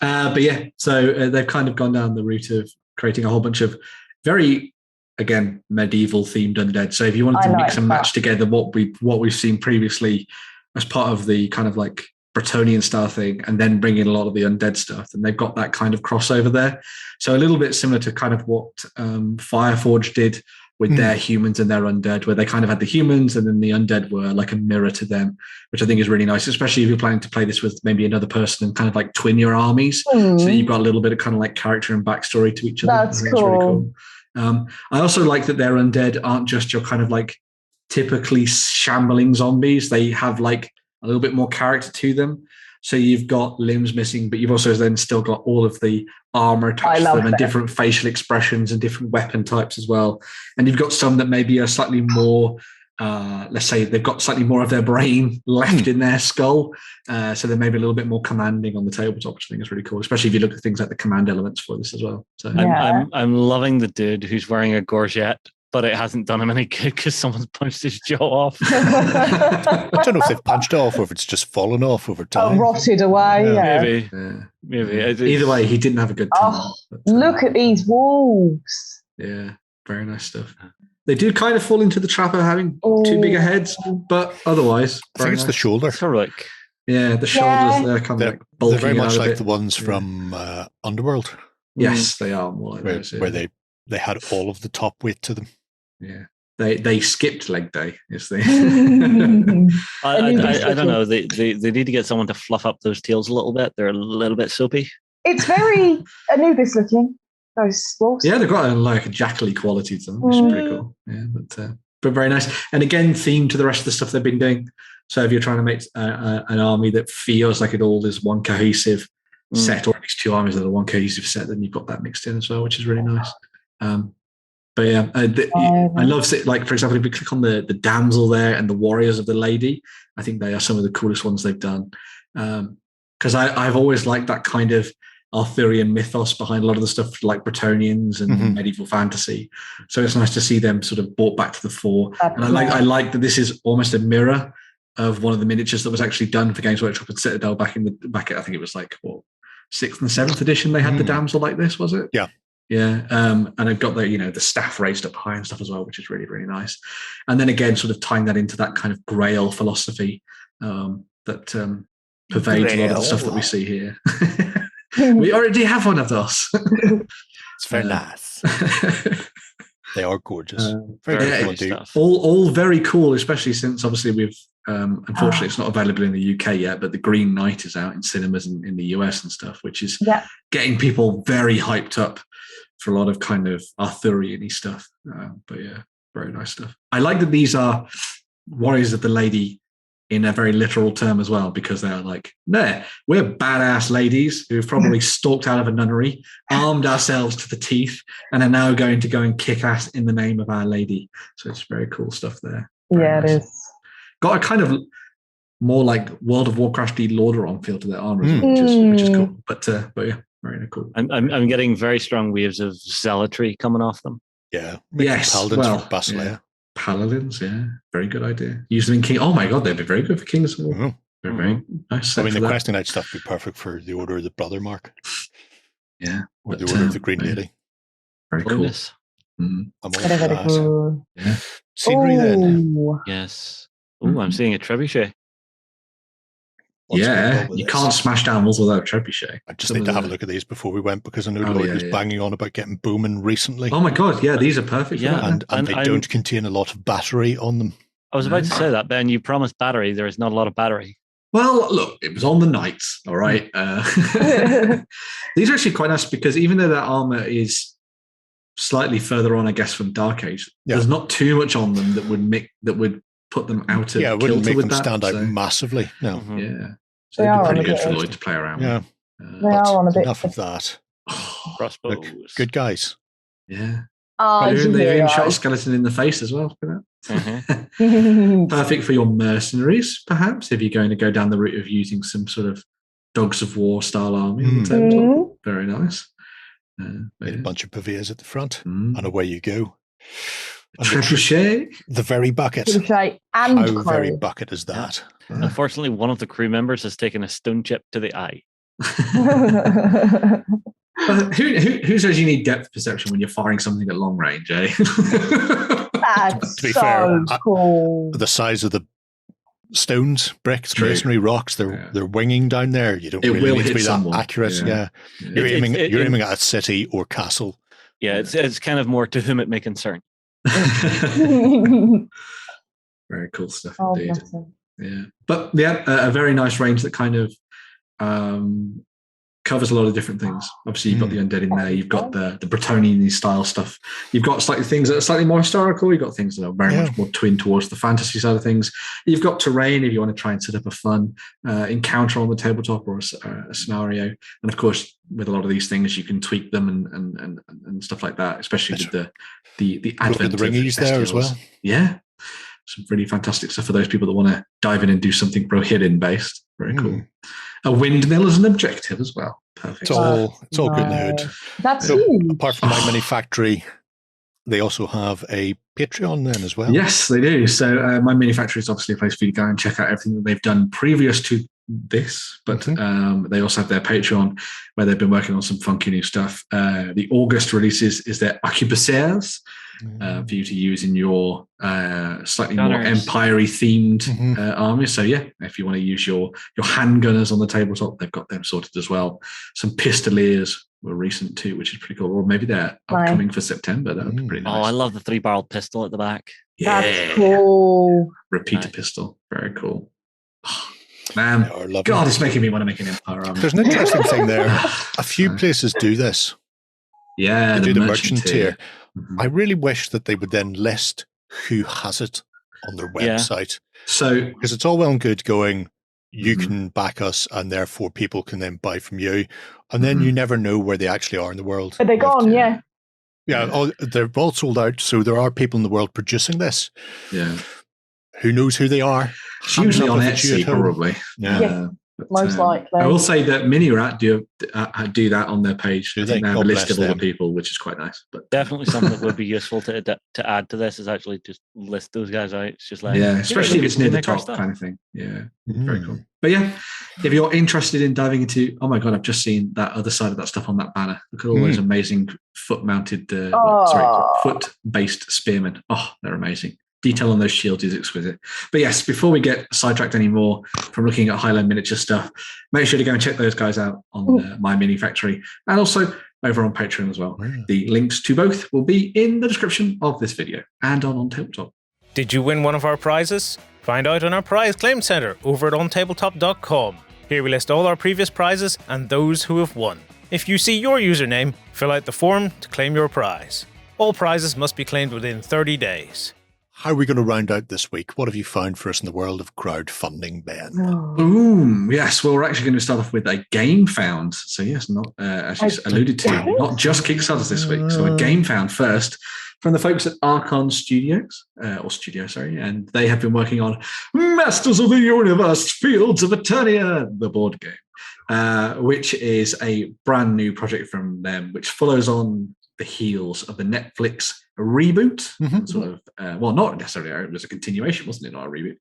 S4: But yeah, so they've kind of gone down the route of creating a whole bunch of very, again, medieval themed undead. So if you wanted to mix and match together what we've seen previously as part of the kind of like Bretonnian style thing, and then bring in a lot of the undead stuff, and they've got that kind of crossover there. So a little bit similar to kind of what Fireforge did with their humans and their undead, where they kind of had the humans and then the undead were like a mirror to them, which I think is really nice, especially if you're planning to play this with maybe another person and kind of like twin your armies. So that you've got a little bit of kind of like character and backstory to each other.
S2: That's cool.
S4: Really cool. I also like that their undead aren't just your kind of like typically shambling zombies. They have like a little bit more character to them. So you've got limbs missing, but you've also then still got all of the armor attached to them and different facial expressions and different weapon types as well. And you've got some that maybe are slightly more, let's say they've got slightly more of their brain left in their skull. So they're maybe a little bit more commanding on the tabletop, which I think is really cool, especially if you look at things like the command elements for this as well. So
S3: I'm loving the dude who's wearing a gorget, but it hasn't done him any good because someone's punched his jaw off.
S1: I don't know if they've punched off or if it's just fallen off over time.
S2: Rotted away,
S3: Maybe.
S4: Either way, he didn't have a good time.
S2: Look at these wolves.
S4: Yeah, very nice stuff. They do kind of fall into the trap of having too big a heads, but otherwise,
S1: I think it's the shoulder.
S3: It's heroic.
S4: Yeah, the shoulders, they're kind of like bulky.
S1: They're very much like
S4: bit.
S1: the ones from Underworld.
S4: Yes, they are more like those.
S1: Where they had all of the top weight to them.
S4: Yeah, they skipped leg day. Is they?
S3: I don't know. They need to get someone to fluff up those tails a little bit. They're a little bit soapy.
S2: It's very Anubis looking. Those wolves.
S4: Yeah, they've got like a jackally quality to them, which is pretty cool. Yeah, but very nice. And again, themed to the rest of the stuff they've been doing. So if you're trying to make an army that feels like it all is one cohesive set, or at least two armies that are one cohesive set, then you've got that mixed in as well, which is really nice. But yeah, I love it. Like, for example, if we click on the damsel there and the warriors of the lady, I think they are some of the coolest ones they've done. Because I've always liked that kind of Arthurian mythos behind a lot of the stuff like Bretonnians and medieval fantasy. So it's nice to see them sort of brought back to the fore. And I like that this is almost a mirror of one of the miniatures that was actually done for Games Workshop and Citadel back at I think it was like 6th and 7th edition. They had the damsel like this, was it?
S1: Yeah.
S4: Yeah, and I've got the staff raised up high and stuff as well, which is really, really nice. And then again, sort of tying that into that kind of Grail philosophy that pervades a lot of the stuff that we see here. We already have one of those.
S1: It's very nice. They are gorgeous. Very cool indeed.
S4: All very cool, especially since obviously we've unfortunately it's not available in the UK yet, but the Green Knight is out in cinemas in the US and stuff, which is getting people very hyped up for a lot of kind of Arthurian-y stuff. But yeah, very nice stuff. I like that these are warriors of the lady in a very literal term as well, because they are like, no, we're badass ladies who've probably stalked out of a nunnery, armed ourselves to the teeth, and are now going to go and kick ass in the name of our lady. So it's very cool stuff there. Very nice.
S2: It is.
S4: Got a kind of more like World of Warcraft-y Lordaeron feel to their armor, which is cool. But yeah, very cool.
S3: I'm getting very strong waves of zealotry coming off them.
S1: Yeah.
S4: Yes.
S1: Paladins for Basileia.
S4: Yeah. Paladins, yeah. Very good idea. Use them in King. Oh my God, they'd be very good for Kings of War. They're very nice.
S1: I mean, the Questing Knight stuff would be perfect for the Order of the Brother Mark.
S4: Yeah.
S1: Or the Order of the Green Lady.
S4: Very cool.
S1: I'm all for that. Cool. Yeah. Scenery then.
S3: Yes. Oh, I'm seeing a trebuchet.
S4: You can't smash down walls without a trebuchet.
S1: I just need to have a look at these before we went, because I know Lloyd was banging on about getting booming recently.
S4: Oh my God, yeah, these are perfect.
S1: Yeah, and they don't contain a lot of battery on them.
S3: I was about to say that, Ben. You promised battery. There is not a lot of battery.
S4: Well, look, it was on the knights, all right. These are actually quite nice because even though their armor is slightly further on, I guess, from Dark Age, there's not too much on them that would put them out of
S1: it wouldn't make them stand out
S4: so.
S1: Massively. No.
S4: Yeah. So they'd be pretty good for Lloyd to play around
S1: with.
S2: They are on a bit.
S1: Enough of that.
S3: Crossbows.
S1: Look, good guys.
S4: Yeah. They've even shot a skeleton in the face as well for that. Perfect for your mercenaries, perhaps, if you're going to go down the route of using some sort of Dogs of War style army on the tabletop. Very nice.
S1: A bunch of pavilions at the front, and away you go.
S4: Trebuchet?
S1: The very bucket.
S2: Trebuchet and
S1: How very bucket is that?
S3: Yeah. Unfortunately, one of the crew members has taken a stone chip to the eye.
S4: Who says you need depth perception when you're firing something at long range, eh?
S2: That's
S1: to be
S2: so
S1: fair,
S2: cool.
S1: The size of the stones, bricks, masonry, rocks, they're winging down there. You don't really need to be that accurate. Yeah. You're aiming at a city or castle.
S3: Yeah, it's kind of more to whom it may concern.
S4: Very cool stuff indeed. Yeah, but a very nice range that kind of covers a lot of different things. Obviously, you've got the undead in there. You've got the Bretonnian style stuff. You've got things that are slightly more historical. You've got things that are very much more twinned towards the fantasy side of things. You've got terrain if you want to try and set up a fun encounter on the tabletop or a scenario. And of course, with a lot of these things, you can tweak them and stuff like that. Especially with the advent of the ringies there as well. Yeah. Some really fantastic stuff for those people that want to dive in and do something Rohirrim based. Very cool. A windmill as an objective as well. Perfect.
S1: It's all good in the hood.
S2: That's huge.
S1: Apart from my mini factory, they also have a Patreon then as well.
S4: Yes, they do. So my mini factory is obviously a place for you to go and check out everything that they've done previous to this, but they also have their Patreon where they've been working on some funky new stuff. The August releases is their arquebusiers for you to use in your slightly more empire-y themed army. So yeah, if you want to use your handgunners on the tabletop, they've got them sorted as well. Some pistoliers were recent too, which is pretty cool. Or maybe they're upcoming for September. That would be pretty nice.
S3: Oh, I love the 3-barrel pistol at the back.
S4: Yeah,
S2: that's cool.
S4: Repeater pistol, very cool. Man, God, it's making me want to make an empire army.
S1: There's an interesting thing there. A few places do this.
S4: Yeah,
S1: they do the merchant tier. I really wish that they would then list who has it on their website.
S4: So,
S1: because it's all well and good going, you can back us, and therefore people can then buy from you, and then you never know where they actually are in the world.
S2: But they're gone, yeah.
S1: Yeah, they're all sold out. So there are people in the world producing this.
S4: Yeah.
S1: Who knows who they are?
S4: It's usually on Etsy, probably.
S2: Yeah. Most likely.
S4: I will say that MiniRat do that on their page. They have a list of all the people, which is quite nice. But
S3: definitely something that would be useful to add to this is actually just list those guys out. It's just like
S4: especially if it's near the top kind of thing. Yeah, very cool. But yeah, if you're interested in diving into, oh my God, I've just seen that other side of that stuff on that banner. Look at all those amazing foot-mounted, foot-based spearmen. Oh, they're amazing. Detail on those shields is exquisite. But yes, before we get sidetracked anymore from looking at Highland Miniature stuff, make sure to go and check those guys out on My Mini Factory and also over on Patreon as well. The links to both will be in the description of this video and on Tabletop.
S6: Did you win one of our prizes? Find out on our prize claim center over at OnTableTop.com. Here we list all our previous prizes and those who have won. If you see your username, fill out the form to claim your prize. All prizes must be claimed within 30 days.
S1: How are we going to round out this week? What have you found for us in the world of crowdfunding, Ben?
S4: Boom! Yes, well, we're actually going to start off with a Gamefound. So yes, not as you alluded to, not just Kickstarters this week. So a Gamefound first from the folks at Archon Studios, and they have been working on Masters of the Universe: Fields of Eternia, the board game, which is a brand new project from them, which follows on the heels of the Netflix reboot, sort of, well, not necessarily, it was a continuation, wasn't it? Not a reboot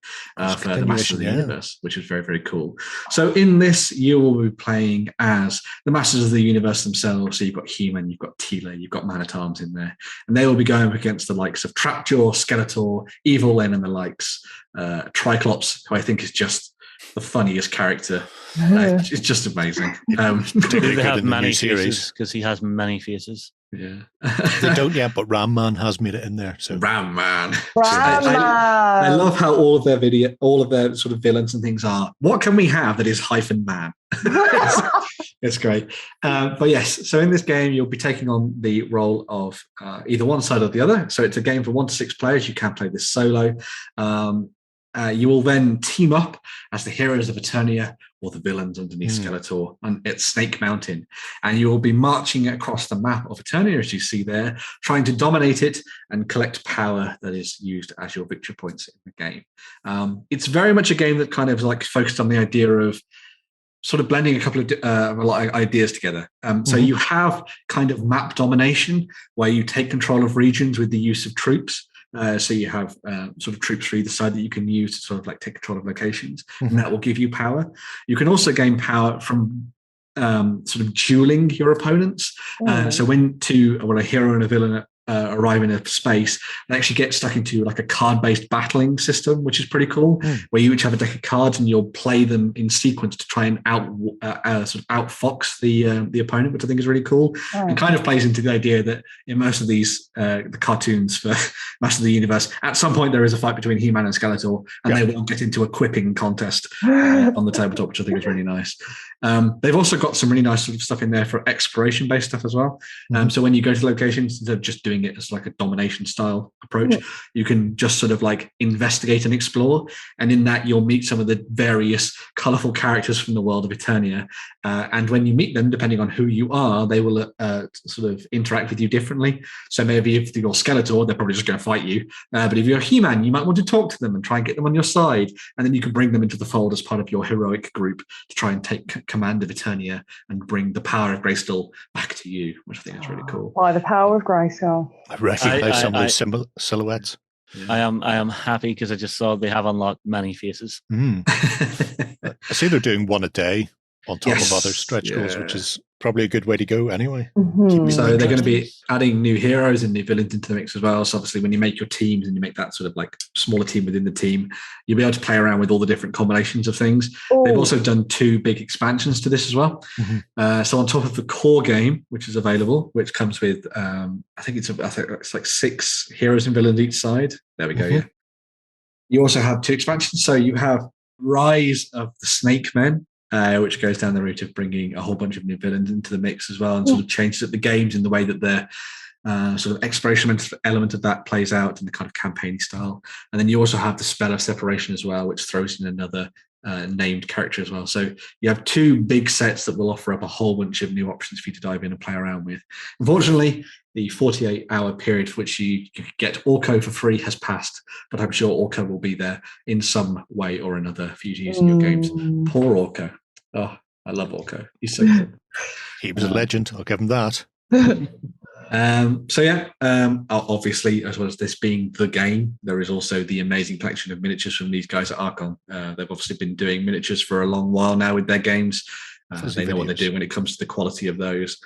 S4: for the Masters of the Universe, which was very, very cool. So in this, you will be playing as the Masters of the Universe themselves. So you've got He-Man, you've got Teela, you've got Man-at-Arms in there, and they will be going up against the likes of Trapjaw, Skeletor, Evil Len, and the likes. Triclops, who I think is just the funniest character. It's just amazing.
S3: Particularly they have many faces because he has many faces.
S4: Yeah,
S1: they don't yet, but Ram Man has made it in there. So
S4: Ram Man. I love how all of their sort of villains and things are. What can we have that is -man? It's great. But yes, so in this game, you'll be taking on the role of either one side or the other. So it's a game for 1 to 6 players. You can play this solo. You will then team up as the heroes of Eternia or the villains underneath Skeletor at Snake Mountain. And you will be marching across the map of Eternia, as you see there, trying to dominate it and collect power that is used as your victory points in the game. It's very much a game that kind of like focused on the idea of sort of blending a couple of ideas together. So you have kind of map domination, where you take control of regions with the use of troops. So you have sort of troops for either side that you can use to sort of like take control of locations, and that will give you power. You can also gain power from sort of dueling your opponents. So when a hero and a villain arrive in a space, they actually get stuck into like a card-based battling system, which is pretty cool, where you each have a deck of cards and you'll play them in sequence to try and sort of outfox the opponent, which I think is really cool. And kind of plays into the idea that in most of these the cartoons for Master of the Universe, at some point there is a fight between He-Man and Skeletor, and they will get into a quipping contest on the tabletop, which I think is really nice. They've also got some really nice sort of stuff in there for exploration-based stuff as well. So when you go to locations, instead of just doing it as like a domination style approach, you can just sort of like investigate and explore, and in that you'll meet some of the various colorful characters from the world of Eternia, and when you meet them, depending on who you are, they will sort of interact with you differently. So maybe if you're Skeletor, they're probably just going to fight you, but if you're He-Man, you might want to talk to them and try and get them on your side, and then you can bring them into the fold as part of your heroic group to try and take command of Eternia and bring the power of Grayskull back to you, which I think is really cool.
S2: By the power of Grayskull.
S1: I recognize some of those silhouettes.
S3: I am happy because I just saw they have unlocked many faces.
S1: I see they're doing one a day on top of other stretch goals, which is probably a good way to go anyway.
S4: So they're going to be adding new heroes and new villains into the mix as well. So obviously when you make your teams and you make that sort of like smaller team within the team, you'll be able to play around with all the different combinations of things. They've also done 2 big expansions to this as well. So on top of the core game, which is available, which comes with I think it's like 6 heroes and villains each side. There we go. Yeah. You also have 2 expansions. So you have Rise of the Snake Men, which goes down the route of bringing a whole bunch of new villains into the mix as well, and sort of changes up the games in the way that their sort of exploration element of that plays out in the kind of campaign style. And then you also have the Spell of Separation as well, which throws in another named character as well. So you have 2 big sets that will offer up a whole bunch of new options for you to dive in and play around with. Unfortunately, the 48-hour period for which you get Orko for free has passed, but I'm sure Orko will be there in some way or another for you to use in your games. Poor Orko. Oh, I love Orko. He's so good.
S1: He was a legend. I'll give him that.
S4: Obviously, as well as this being the game, there is also the amazing collection of miniatures from these guys at Archon. They've obviously been doing miniatures for a long while now with their games. They know what they're doing when it comes to the quality of those.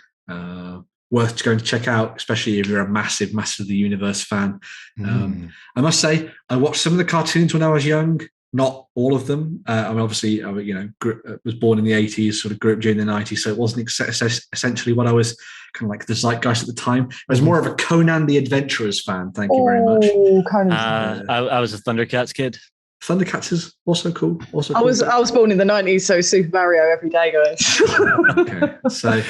S4: Worth going to check out, especially if you're a massive Master of the Universe fan. I must say, I watched some of the cartoons when I was young. Not all of them. I mean, obviously, I was born in the 80s, sort of grew up during the 90s, so it wasn't essentially what I was kind of like the zeitgeist at the time. I was more of a Conan the Adventurers fan. Thank you very much.
S3: I was a Thundercats kid.
S4: Thundercats is also cool.
S2: I was born in the 90s, so Super Mario every day, guys.
S4: Okay, so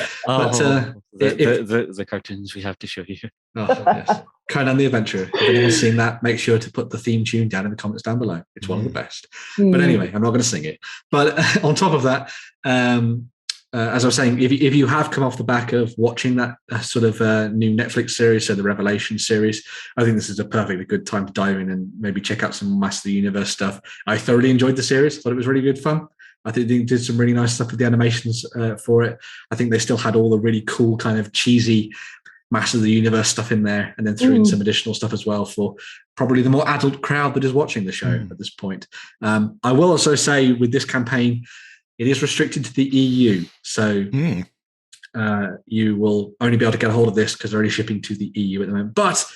S3: the cartoons we have to show you.
S4: Yes. Conan the Adventurer. If anyone's seen that, make sure to put the theme tune down in the comments down below. It's one of the best. But anyway, I'm not going to sing it. But on top of that, as I was saying, if you have come off the back of watching that sort of new Netflix series, so the Revelation series, I think this is a perfectly good time to dive in and maybe check out some Master of the Universe stuff. I thoroughly enjoyed the series. Thought it was really good fun. I think they did some really nice stuff with the animations for it. I think they still had all the really cool kind of cheesy Master of the Universe stuff in there, and then threw in some additional stuff as well for probably the more adult crowd that is watching the show at this point. I will also say with this campaign, it is restricted to the EU. So you will only be able to get a hold of this because they're only shipping to the EU at the moment. But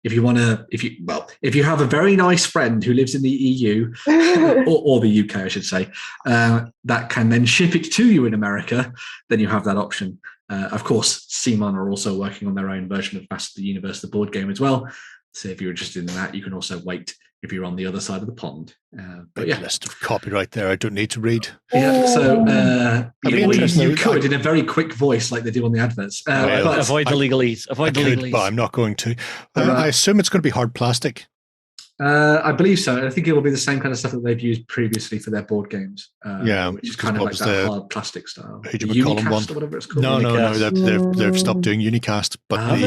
S4: if you have a very nice friend who lives in the EU or the UK, I should say, that can then ship it to you in America, then you have that option. Of course, CMON are also working on their own version of Master of the Universe, the board game as well. So if you're interested in that, you can also wait if you're on the other side of the pond. But
S1: big list of copyright there I don't need to read.
S4: Yeah, so you could in a very quick voice like they do on the adverts.
S3: But avoid the legalese. Avoid the legalese.
S1: But I'm not going to. I assume it's going to be hard plastic.
S4: I believe so. I think it will be the same kind of stuff that they've used previously for their board games. Which is kind of like that hard plastic style. Unicast or whatever it's called.
S1: No. They've stopped doing Unicast. But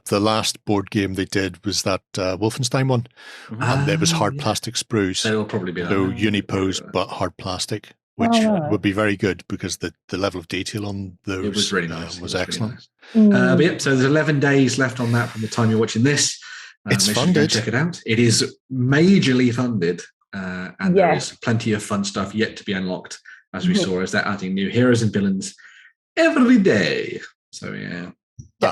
S1: the last board game they did was that Wolfenstein one, and there was hard plastic sprues.
S4: It'll probably be that.
S1: So Unipose, but hard plastic. which would be very good because the level of detail on those
S4: it was really nice.
S1: Was excellent.
S4: Really nice. But so there's 11 days left on that from the time you're watching this.
S1: It's funded.
S4: Check it out. It is majorly funded, and there is plenty of fun stuff yet to be unlocked, as we saw, as they're adding new heroes and villains every day. So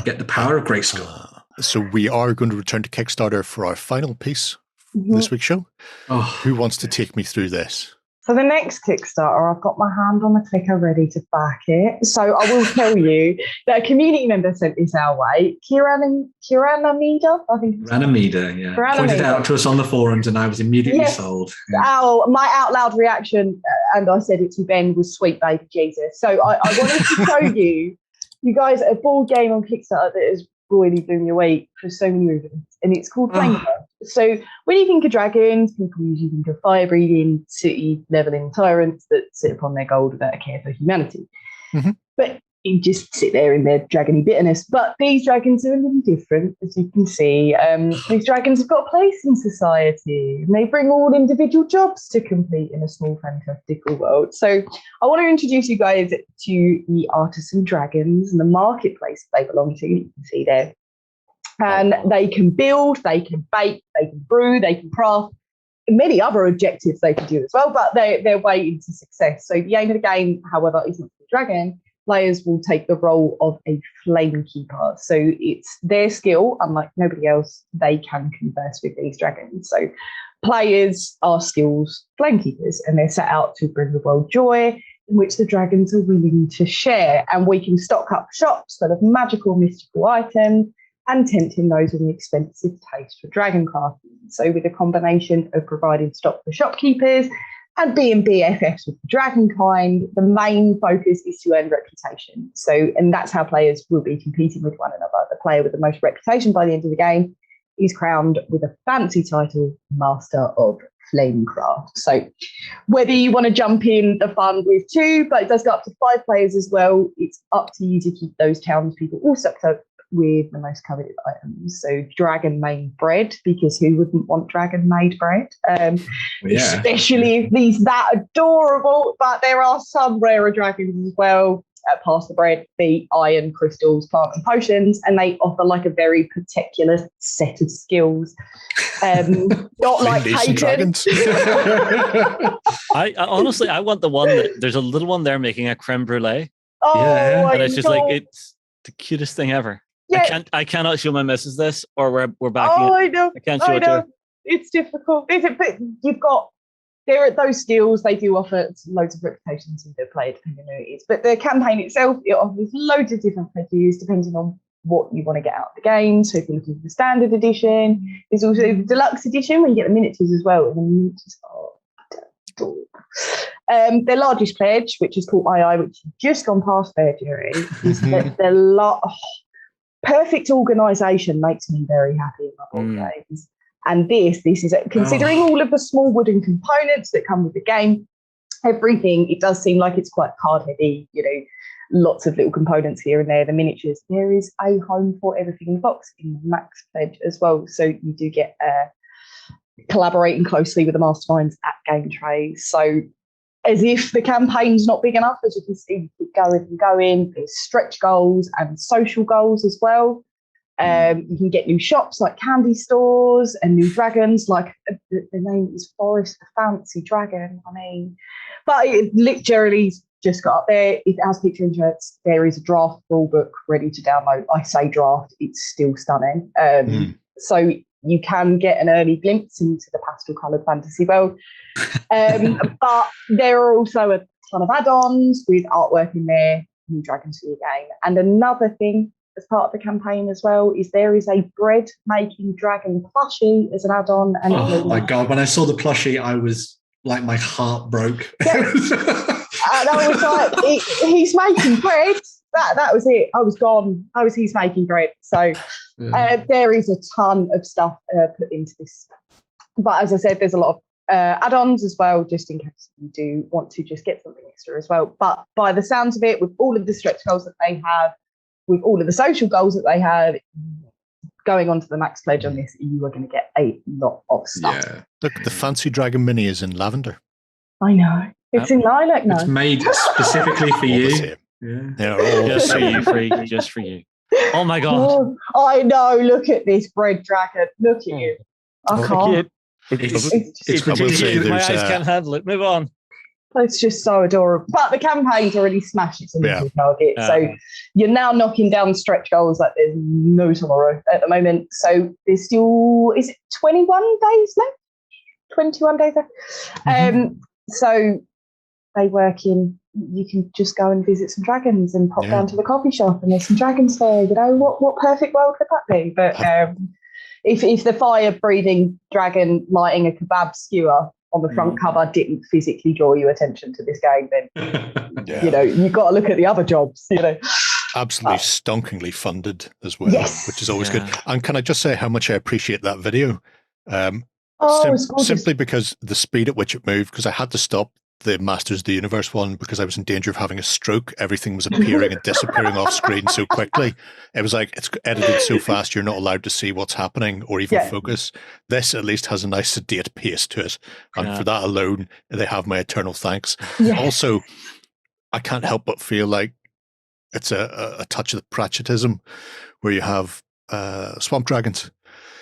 S4: get the power of Grayskull.
S1: So we are going to return to Kickstarter for our final piece this week's show. Who wants to take me through this?
S2: So the next Kickstarter, I've got my hand on the clicker ready to back it. So I will tell you that a community member sent this our way. Kiranamida, I think.
S4: Ranamida, yeah. Pointed out to us on the forums, and I was immediately sold. Yeah.
S2: My out loud reaction, and I said it to Ben, was sweet baby Jesus. So I wanted to show you guys a board game on Kickstarter that has really blew me away for so many reasons, and it's called Flamecraft. So when you think of dragons, people usually think of fire-breathing, city-leveling tyrants that sit upon their gold without a care for humanity. But you just sit there in their dragony bitterness. But these dragons are a little different, as you can see. These dragons have got a place in society, and they bring all individual jobs to complete in a small, fantastical world. So I want to introduce you guys to the artisan dragons and the marketplace they belong to. You can see there. And they can build, they can bake, they can brew, they can craft, many other objectives they can do as well, but they're way into success. So the aim of the game, however, is not the dragon. Players will take the role of a flamekeeper. So it's their skill, unlike nobody else, they can converse with these dragons. So players are skills flamekeepers, and they're set out to bring the world joy, in which the dragons are willing to share. And we can stock up shops full of magical, mystical items, and tempting those with an expensive taste for dragon crafting. So with a combination of providing stock for shopkeepers and being BFFs with the dragon kind, the main focus is to earn reputation. So, and that's how players will be competing with one another. The player with the most reputation by the end of the game is crowned with a fancy title, Master of Flamecraft. So whether you want to jump in the fun with 2, but it does go up to 5 players as well, it's up to you to keep those townspeople all stocked up with the most coveted items. So dragon-made bread, because who wouldn't want dragon-made bread? Especially if these that adorable, but there are some rarer dragons as well. Past the bread, beet, iron, crystals, plant and potions, and they offer like a very particular set of skills. Not like dragons.
S3: I honestly, I want the one that there's a little one there making a creme brulee.
S2: And
S3: it's just like, it's the cutest thing ever.
S2: Yeah.
S3: I cannot show my missus this, or we're back.
S2: I know.
S3: I can't show it to her.
S2: It's difficult. But you've got those skills. They do offer loads of reputation to the player, depending on who it is. But the campaign itself, it offers loads of different pledges depending on what you want to get out of the game. So if you're looking for the standard edition, there's also the deluxe edition where you get the miniatures as well. And the miniatures are their largest pledge, which is called II, which has just gone past there, Jerry, is perfect organisation makes me very happy in my board games. And this is considering all of the small wooden components that come with the game, everything, it does seem like it's quite card heavy, lots of little components here and there, the miniatures. There is a home for everything in the box in the Max pledge as well. So you do get collaborating closely with the masterminds at Game Trays. So as if the campaign's not big enough, as you can see, keep going and going. There's stretch goals and social goals as well. You can get new shops like candy stores and new dragons, like the name is Forest the Fancy Dragon. But it literally just got up there. If it has picture inserts, there is a draft rule book ready to download. I say draft, it's still stunning. So you can get an early glimpse into the pastel-coloured fantasy world. But there are also a ton of add-ons with artwork in there, new dragons for your game. And another thing as part of the campaign as well is there is a bread-making dragon plushie as an add-on. And
S4: my God, when I saw the plushie, I was like, my heart broke.
S2: Yeah. And I was like, he's making bread. That was it. I was gone. He's making bread. So there is a ton of stuff put into this. But as I said, there's a lot of add-ons as well, just in case you do want to just get something extra as well. But by the sounds of it, with all of the stretch goals that they have, with all of the social goals that they have, going on to the max pledge on this, you are going to get a lot of stuff.
S1: Yeah. Look, the fancy dragon mini is in lavender.
S2: I know. It's in lilac now.
S4: It's made specifically for you.
S3: Just for you, Freak. Just for you. Oh my god!
S2: Oh, I know. Look at this bread dragon. Look at you. I can't.
S4: It's ridiculous.
S3: My eyes can't handle it. Move on.
S2: It's just so adorable. But the campaign's already smashed its initial target. So you're now knocking down stretch goals like there's no tomorrow at the moment. So there's still, is it 21 days left? 21 days left. So they work in, you can just go and visit some dragons and pop down to the coffee shop and there's some dragons there. You know, what perfect world would that be? But if the fire-breathing dragon lighting a kebab skewer on the front cover didn't physically draw your attention to this game, then you know you've got to look at the other jobs. You know,
S1: absolutely stonkingly funded as well, which is always good. And can I just say how much I appreciate that video? Simply because the speed at which it moved, because I had to stop the Masters of the Universe one because I was in danger of having a stroke. Everything was appearing and disappearing off screen so quickly. It was like, it's edited so fast you're not allowed to see what's happening or even focus. This at least has a nice sedate pace to it. And for that alone, they have my eternal thanks. Also, I can't help but feel like it's a touch of the Pratchettism where you have swamp dragons.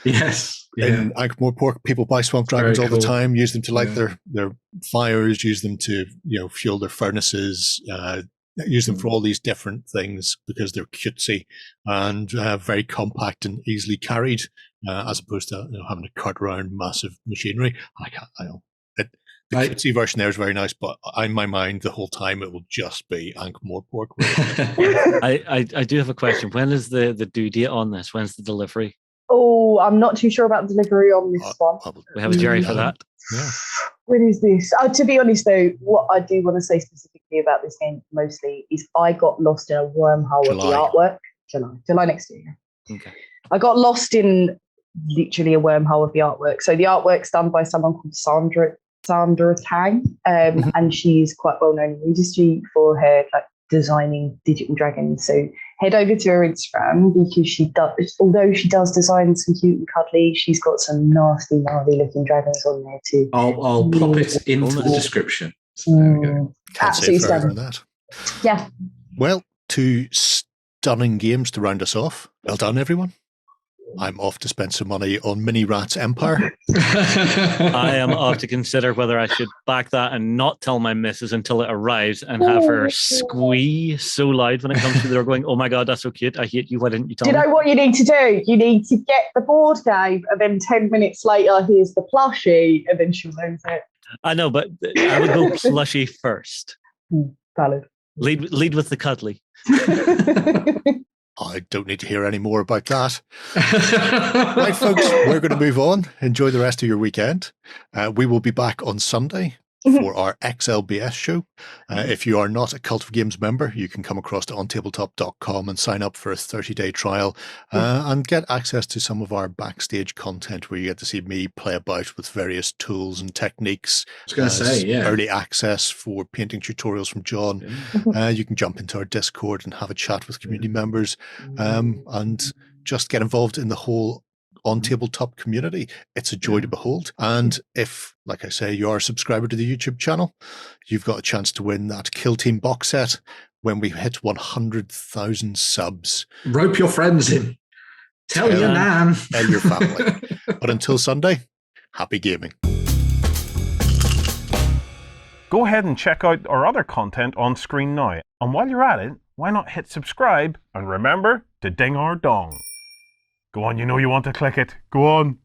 S4: Yes.
S1: In Ankh-Morpork, people buy swamp dragons all the time, use them to light their fires, use them to fuel their furnaces, use them for all these different things because they're cutesy and very compact and easily carried, as opposed to having to cart around massive machinery. The cutesy version there is very nice, but in my mind, the whole time it will just be Ankh-Morpork.
S3: I do have a question. When is the due date on this? When's the delivery?
S2: Oh, I'm not too sure about delivery on this one.
S3: We have a Jerry for that.
S1: Yeah.
S2: When is this? To be honest, though, what I do want to say specifically about this game mostly is I got lost in a wormhole of the artwork. July next year.
S3: Okay.
S2: I got lost in literally a wormhole of the artwork. So the artwork's done by someone called Sandra Tang, and she's quite well known in the industry for her designing digital dragons. So head over to her Instagram because although she does design some cute and cuddly, she's got some nasty, gnarly looking dragons on there too.
S4: I'll pop it into the description. So there we go.
S2: Absolutely stunning.
S1: That.
S2: Yeah.
S1: Well, 2 stunning games to round us off. Well done, everyone. I'm off to spend some money on MiniRat's Empire.
S3: I am off to consider whether I should back that and not tell my missus until it arrives and have her squee so loud when it comes to the door going, oh my God, that's so cute. I hate you. Why didn't you tell me?
S2: Do you know what you need to do? You need to get the board game and then 10 minutes later, here's the plushie and then she'll lose it.
S3: I know, but I would go plushie first.
S2: Valid.
S3: Lead with the cuddly.
S1: I don't need to hear any more about that. Right, folks, we're going to move on. Enjoy the rest of your weekend. We will be back on Sunday for our XLBS show. If you are not a Cult of Games member, you can come across to OnTableTop.com and sign up for a 30-day trial and get access to some of our backstage content where you get to see me play about with various tools and techniques.
S4: I was going to say,
S1: early access for painting tutorials from John. You can jump into our Discord and have a chat with community members and just get involved in the whole OnTableTop community. It's a joy to behold. And if, like I say, you are a subscriber to the YouTube channel, you've got a chance to win that Kill Team box set when we hit 100,000 subs.
S4: Rope your friends in. Tell your nan.
S1: Tell your family. But until Sunday, happy gaming.
S6: Go ahead and check out our other content on screen now. And while you're at it, why not hit subscribe and remember to ding our dong. Go on, you know you want to click it. Go on.